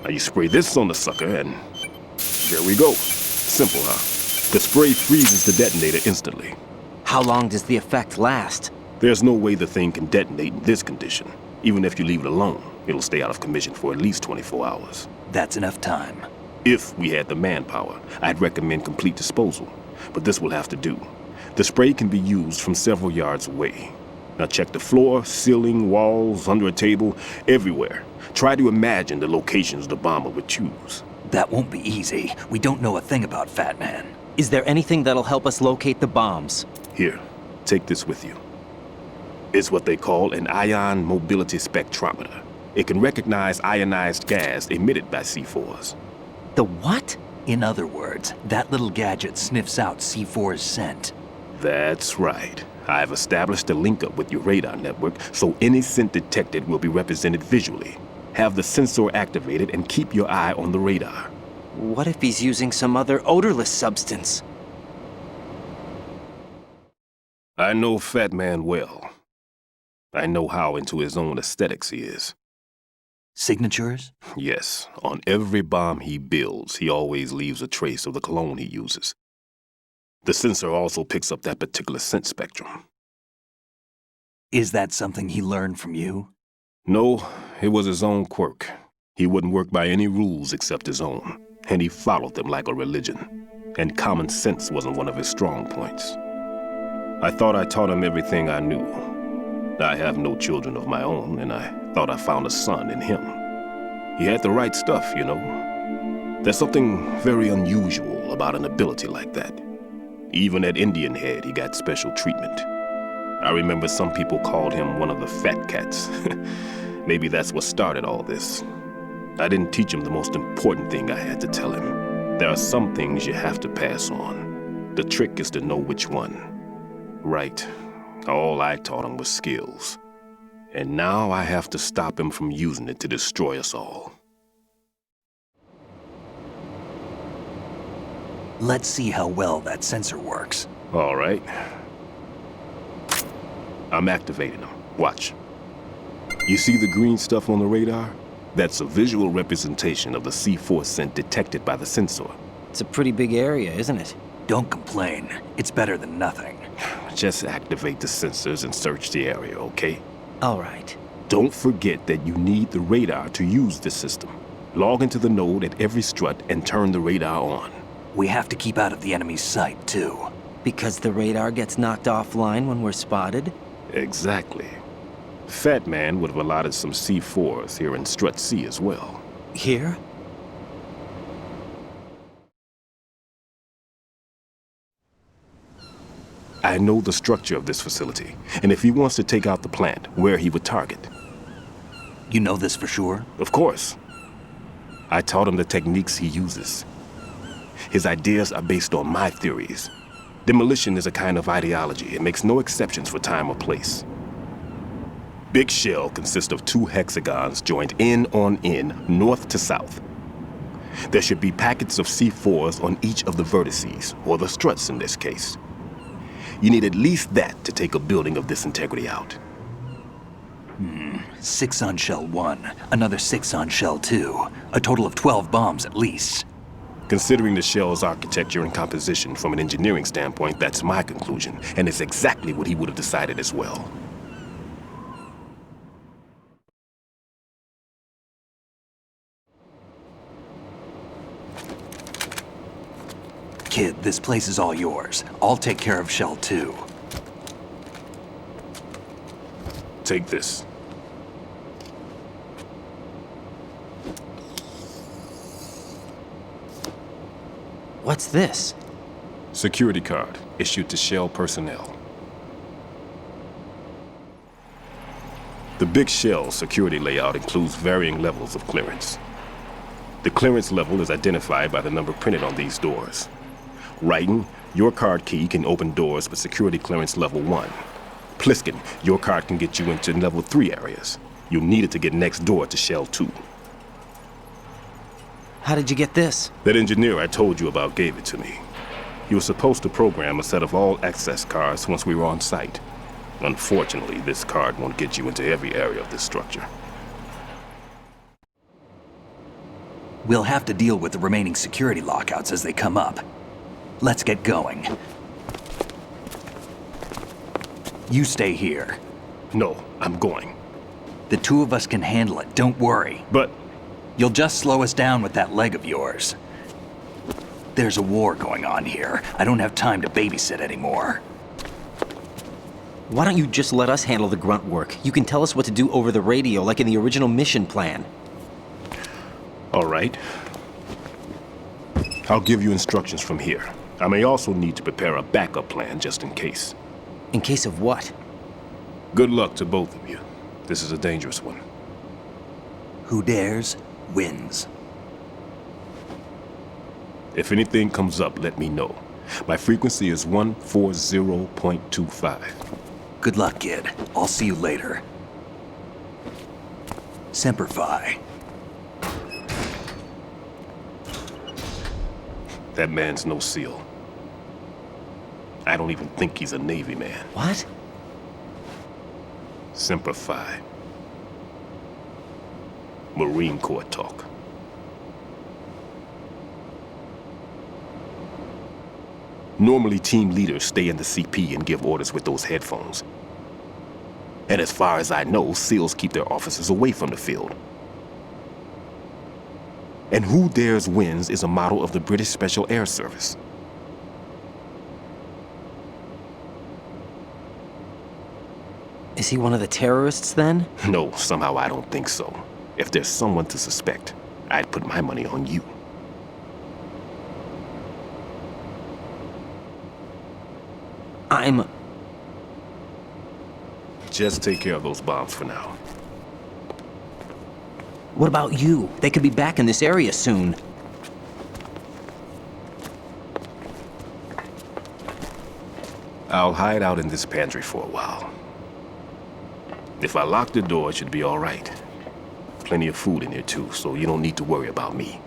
Now you spray this on the sucker and there we go. Simple, huh? The spray freezes the detonator instantly. How long does the effect last? There's no way the thing can detonate in this condition. Even if you leave it alone, it'll stay out of commission for at least 24 hours. That's enough time. If we had the manpower, I'd recommend complete disposal. But this will have to do. The spray can be used from several yards away. Now check the floor, ceiling, walls, under a table, everywhere. Try to imagine the locations the bomber would choose. That won't be easy. We don't know a thing about Fat Man. Is there anything that'll help us locate the bombs? Here, take this with you. It's what they call an ion mobility spectrometer. It can recognize ionized gas emitted by C4s. The what? In other words, that little gadget sniffs out C4's scent. That's right. I've established a link up with your radar network, so any scent detected will be represented visually. Have the sensor activated and keep your eye on the radar. What if he's using some other odorless substance? I know Fat Man well. I know how into his own aesthetics he is. Signatures? Yes. On every bomb he builds, he always leaves a trace of the cologne he uses. The sensor also picks up that particular scent spectrum. Is that something he learned from you? No, it was his own quirk. He wouldn't work by any rules except his own, and he followed them like a religion. And common sense wasn't one of his strong points. I thought I taught him everything I knew. I have no children of my own, and I thought I found a son in him. He had the right stuff, you know. There's something very unusual about an ability like that. Even at Indian Head, he got special treatment. I remember some people called him one of the fat cats. Maybe that's what started all this. I didn't teach him the most important thing I had to tell him. There are some things you have to pass on. The trick is to know which one. Right. All I taught him was skills. And now I have to stop him from using it to destroy us all. Let's see how well that sensor works. All right. I'm activating them. Watch. You see the green stuff on the radar? That's a visual representation of the C4 scent detected by the sensor. It's a pretty big area, isn't it? Don't complain. It's better than nothing. Just activate the sensors and search the area, okay? All right. Don't forget that you need the radar to use this system. Log into the node at every strut and turn the radar on. We have to keep out of the enemy's sight, too. Because the radar gets knocked offline when we're spotted? Exactly. Fat Man would have allotted some C4s here in Strut C as well. Here? I know the structure of this facility, and if he wants to take out the plant, where he would target. You know this for sure? Of course. I taught him the techniques he uses. His ideas are based on my theories. Demolition is a kind of ideology. It makes no exceptions for time or place. Big shell consists of 2 hexagons joined end on end, north to south. There should be packets of C4s on each of the vertices, or the struts in this case. You need at least that to take a building of this integrity out. 6 on shell 1, another 6 on shell 2. A total of 12 bombs at least. Considering the shell's architecture and composition from an engineering standpoint, that's my conclusion, and it's exactly what he would have decided as well. Kid, this place is all yours. I'll take care of shell 2. Take this. What's this? Security card, issued to Shell personnel. The Big Shell security layout includes varying levels of clearance. The clearance level is identified by the number printed on these doors. Writing, your card key can open doors with security clearance level 1. Pliskin, your card can get you into level 3 areas. You'll need it to get next door to Shell 2. How did you get this? That engineer I told you about gave it to me. He was supposed to program a set of all access cards once we were on site. Unfortunately, this card won't get you into every area of this structure. We'll have to deal with the remaining security lockouts as they come up. Let's get going. You stay here. No, I'm going. The 2 of us can handle it, don't worry. But... You'll just slow us down with that leg of yours. There's a war going on here. I don't have time to babysit anymore. Why don't you just let us handle the grunt work? You can tell us what to do over the radio, like in the original mission plan. All right. I'll give you instructions from here. I may also need to prepare a backup plan just in case. In case of what? Good luck to both of you. This is a dangerous one. Who dares, wins. If anything comes up, let me know. My frequency is 140.25. Good luck, kid. I'll see you later. Semper Fi. That man's no SEAL. I don't even think he's a Navy man. What? Semper Fi. Marine Corps talk. Normally, team leaders stay in the CP and give orders with those headphones. And as far as I know, SEALs keep their officers away from the field. And who dares wins is a motto of the British Special Air Service. Is he one of the terrorists then? No, somehow I don't think so. If there's someone to suspect, I'd put my money on you. Just take care of those bombs for now. What about you? They could be back in this area soon. I'll hide out in this pantry for a while. If I lock the door, it should be all right. Plenty of food in here too, so you don't need to worry about me.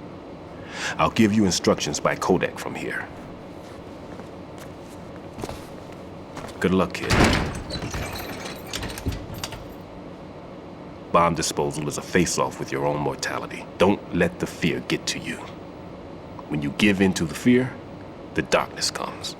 I'll give you instructions by codec from here. Good luck, kid. Bomb disposal is a face-off with your own mortality. Don't let the fear get to you. When you give in to the fear, the darkness comes.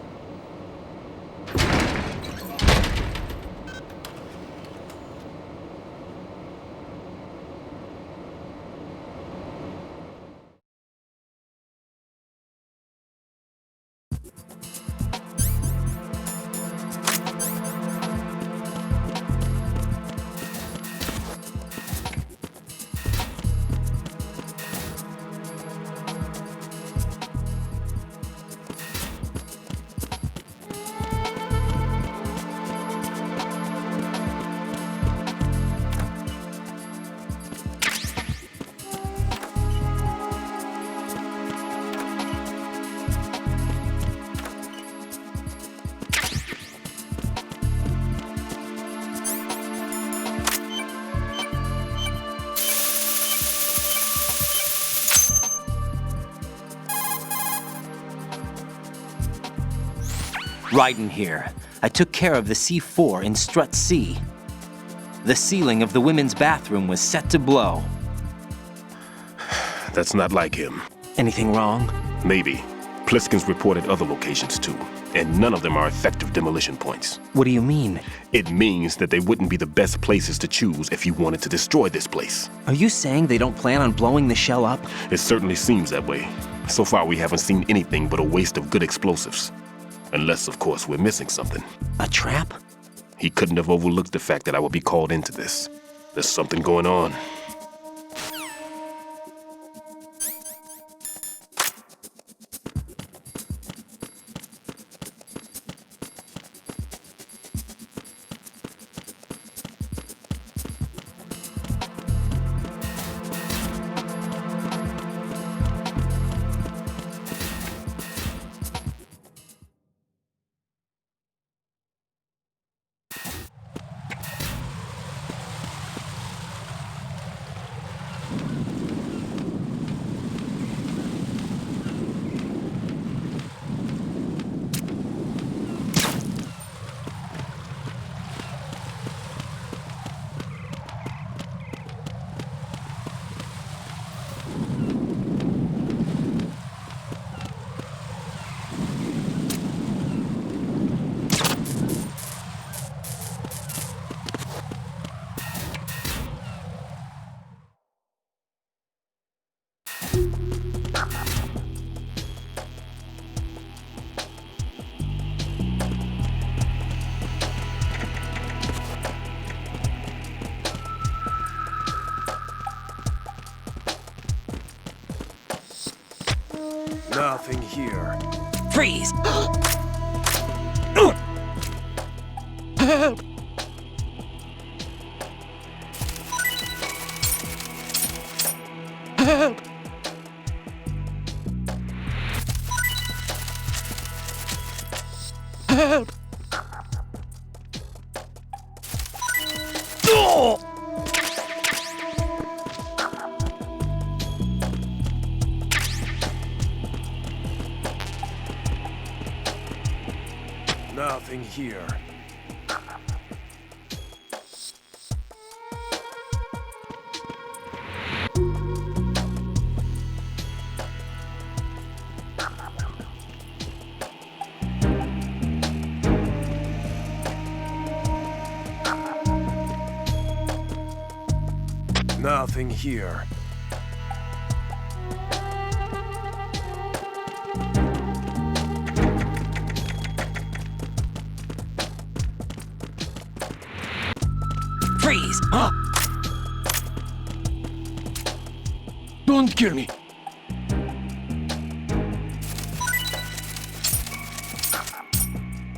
Raiden here. I took care of the C4 in Strut C. The ceiling of the women's bathroom was set to blow. That's not like him. Anything wrong? Maybe. Pliskin's reported other locations too, and none of them are effective demolition points. What do you mean? It means that they wouldn't be the best places to choose if you wanted to destroy this place. Are you saying they don't plan on blowing the shell up? It certainly seems that way. So far, we haven't seen anything but a waste of good explosives. Unless, of course, we're missing something. A trap? He couldn't have overlooked the fact that I would be called into this. There's something going on. Nothing here. Freeze! Help! Help! Help! Oh! Nothing here. Nothing here. Freeze! Don't kill me.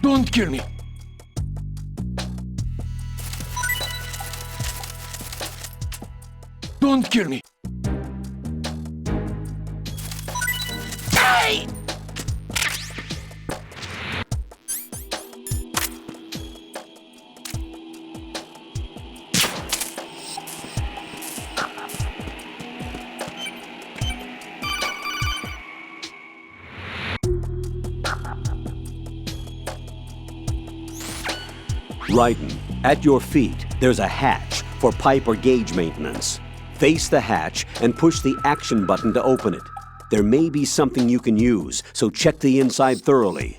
Don't kill me. Don't kill me. Hey! Raiden, at your feet, there's a hatch for pipe or gauge maintenance. Face the hatch and push the action button to open it. There may be something you can use, so check the inside thoroughly.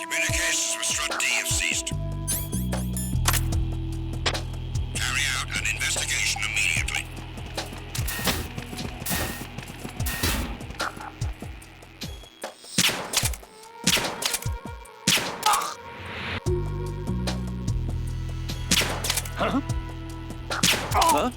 Communications with Strut D have ceased. Carry out an investigation immediately. Huh? Huh?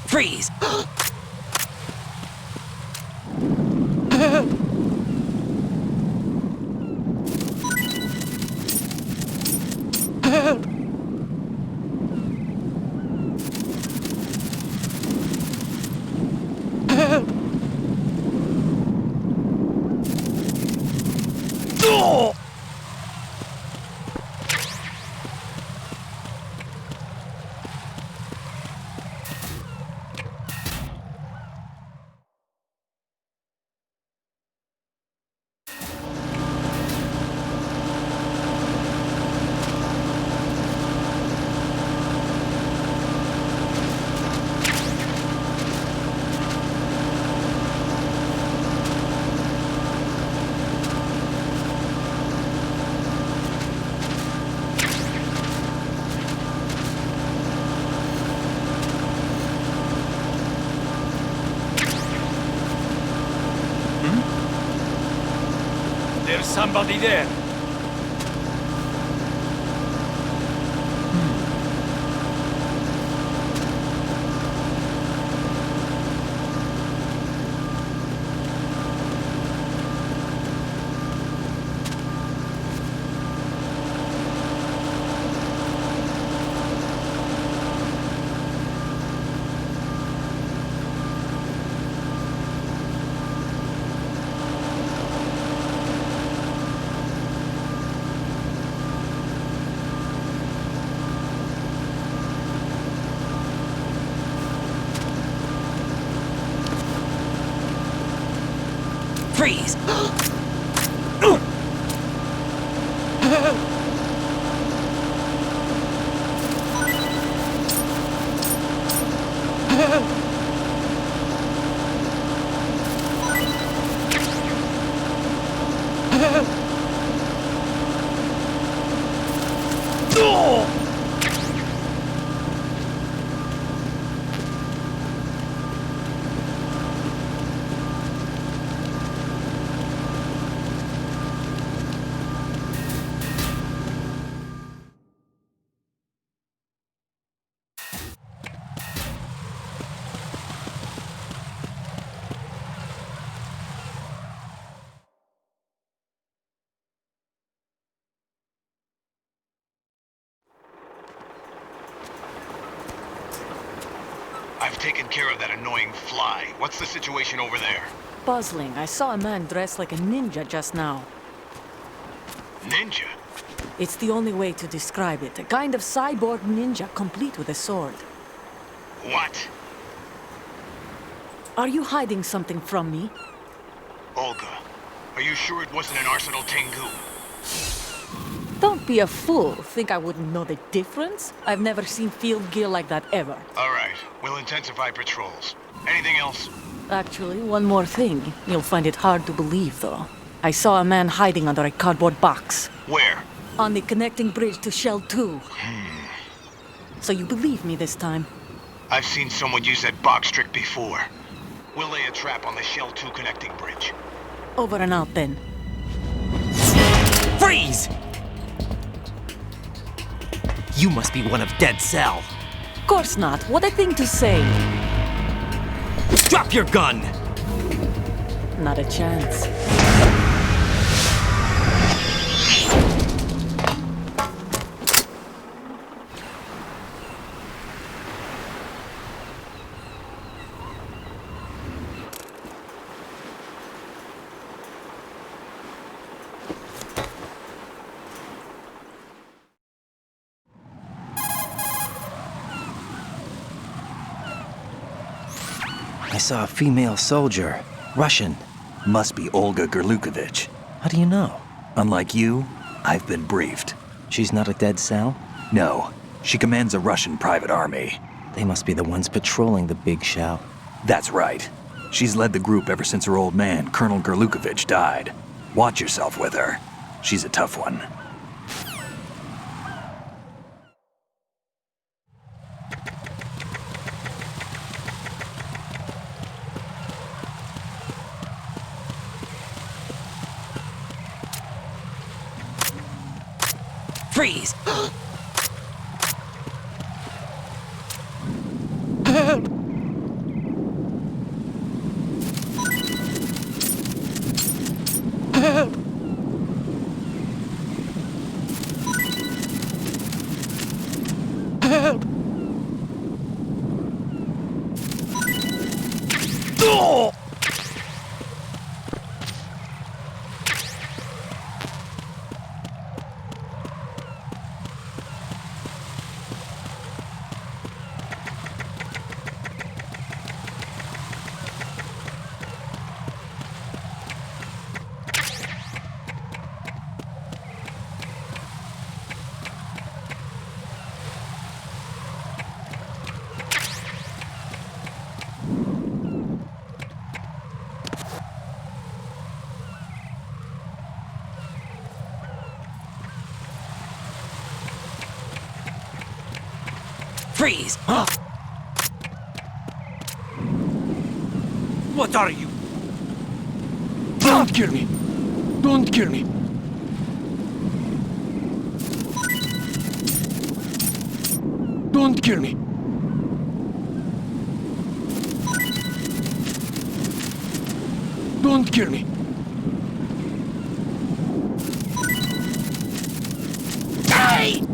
Freeze! There's somebody there. Freeze! I've taken care of that annoying fly. What's the situation over there? Puzzling. I saw a man dressed like a ninja just now. Ninja? It's the only way to describe it. A kind of cyborg ninja, complete with a sword. What? Are you hiding something from me? Olga, are you sure it wasn't an Arsenal Tengu? Don't be a fool. Think I wouldn't know the difference? I've never seen field gear like that ever. All right, we'll intensify patrols. Anything else? Actually, one more thing. You'll find it hard to believe, though. I saw a man hiding under a cardboard box. Where? On the connecting bridge to Shell 2. So you believe me this time? I've seen someone use that box trick before. We'll lay a trap on the Shell 2 connecting bridge. Over and out, then. Freeze! You must be one of Dead Cell. Course not. What a thing to say. Drop your gun! Not a chance. I saw a female soldier. Russian. Must be Olga Gerlukovich. How do you know? Unlike you, I've been briefed. She's not a Dead Cell? No. She commands a Russian private army. They must be the ones patrolling the big shell. That's right. She's led the group ever since her old man, Colonel Gerlukovich, died. Watch yourself with her. She's a tough one. Freeze! Freeze! What are you? Don't kill me! Don't kill me! Don't kill me! Don't kill me! Hey!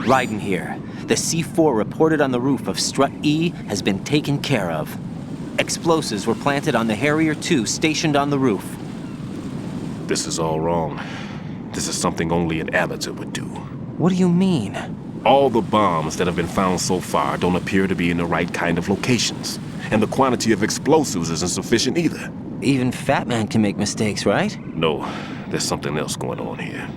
Raiden here. The C4 reported on the roof of Strut E has been taken care of. Explosives were planted on the Harrier 2 stationed on the roof. This is all wrong. This is something only an amateur would do. What do you mean? All the bombs that have been found so far don't appear to be in the right kind of locations. And the quantity of explosives isn't sufficient either. Even Fat Man can make mistakes, right? No, there's something else going on here.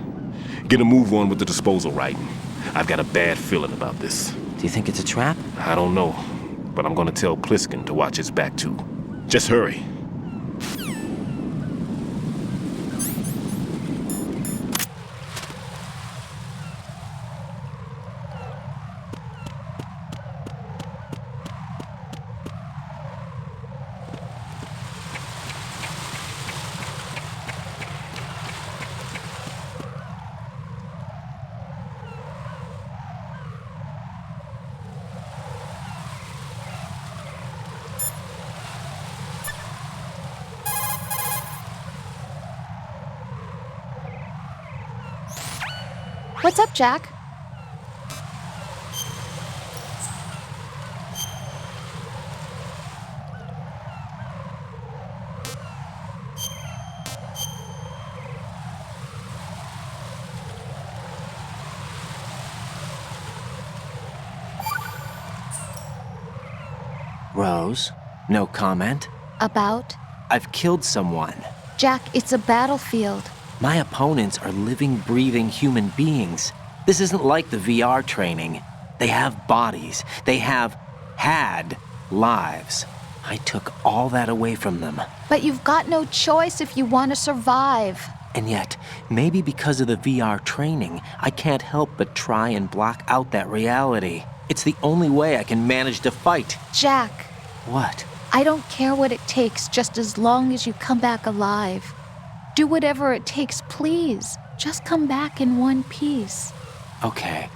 Get a move on with the disposal, Raiden. I've got a bad feeling about this. Do you think it's a trap? I don't know, but I'm gonna tell Pliskin to watch his back too. Just hurry. What's up, Jack? Rose, no comment? About? I've killed someone. Jack, it's a battlefield. My opponents are living, breathing human beings. This isn't like the VR training. They have bodies. They have had lives. I took all that away from them. But you've got no choice if you want to survive. And yet, maybe because of the VR training, I can't help but try and block out that reality. It's the only way I can manage to fight. Jack. What? I don't care what it takes, just as long as you come back alive. Do whatever it takes, please. Just come back in one piece. Okay.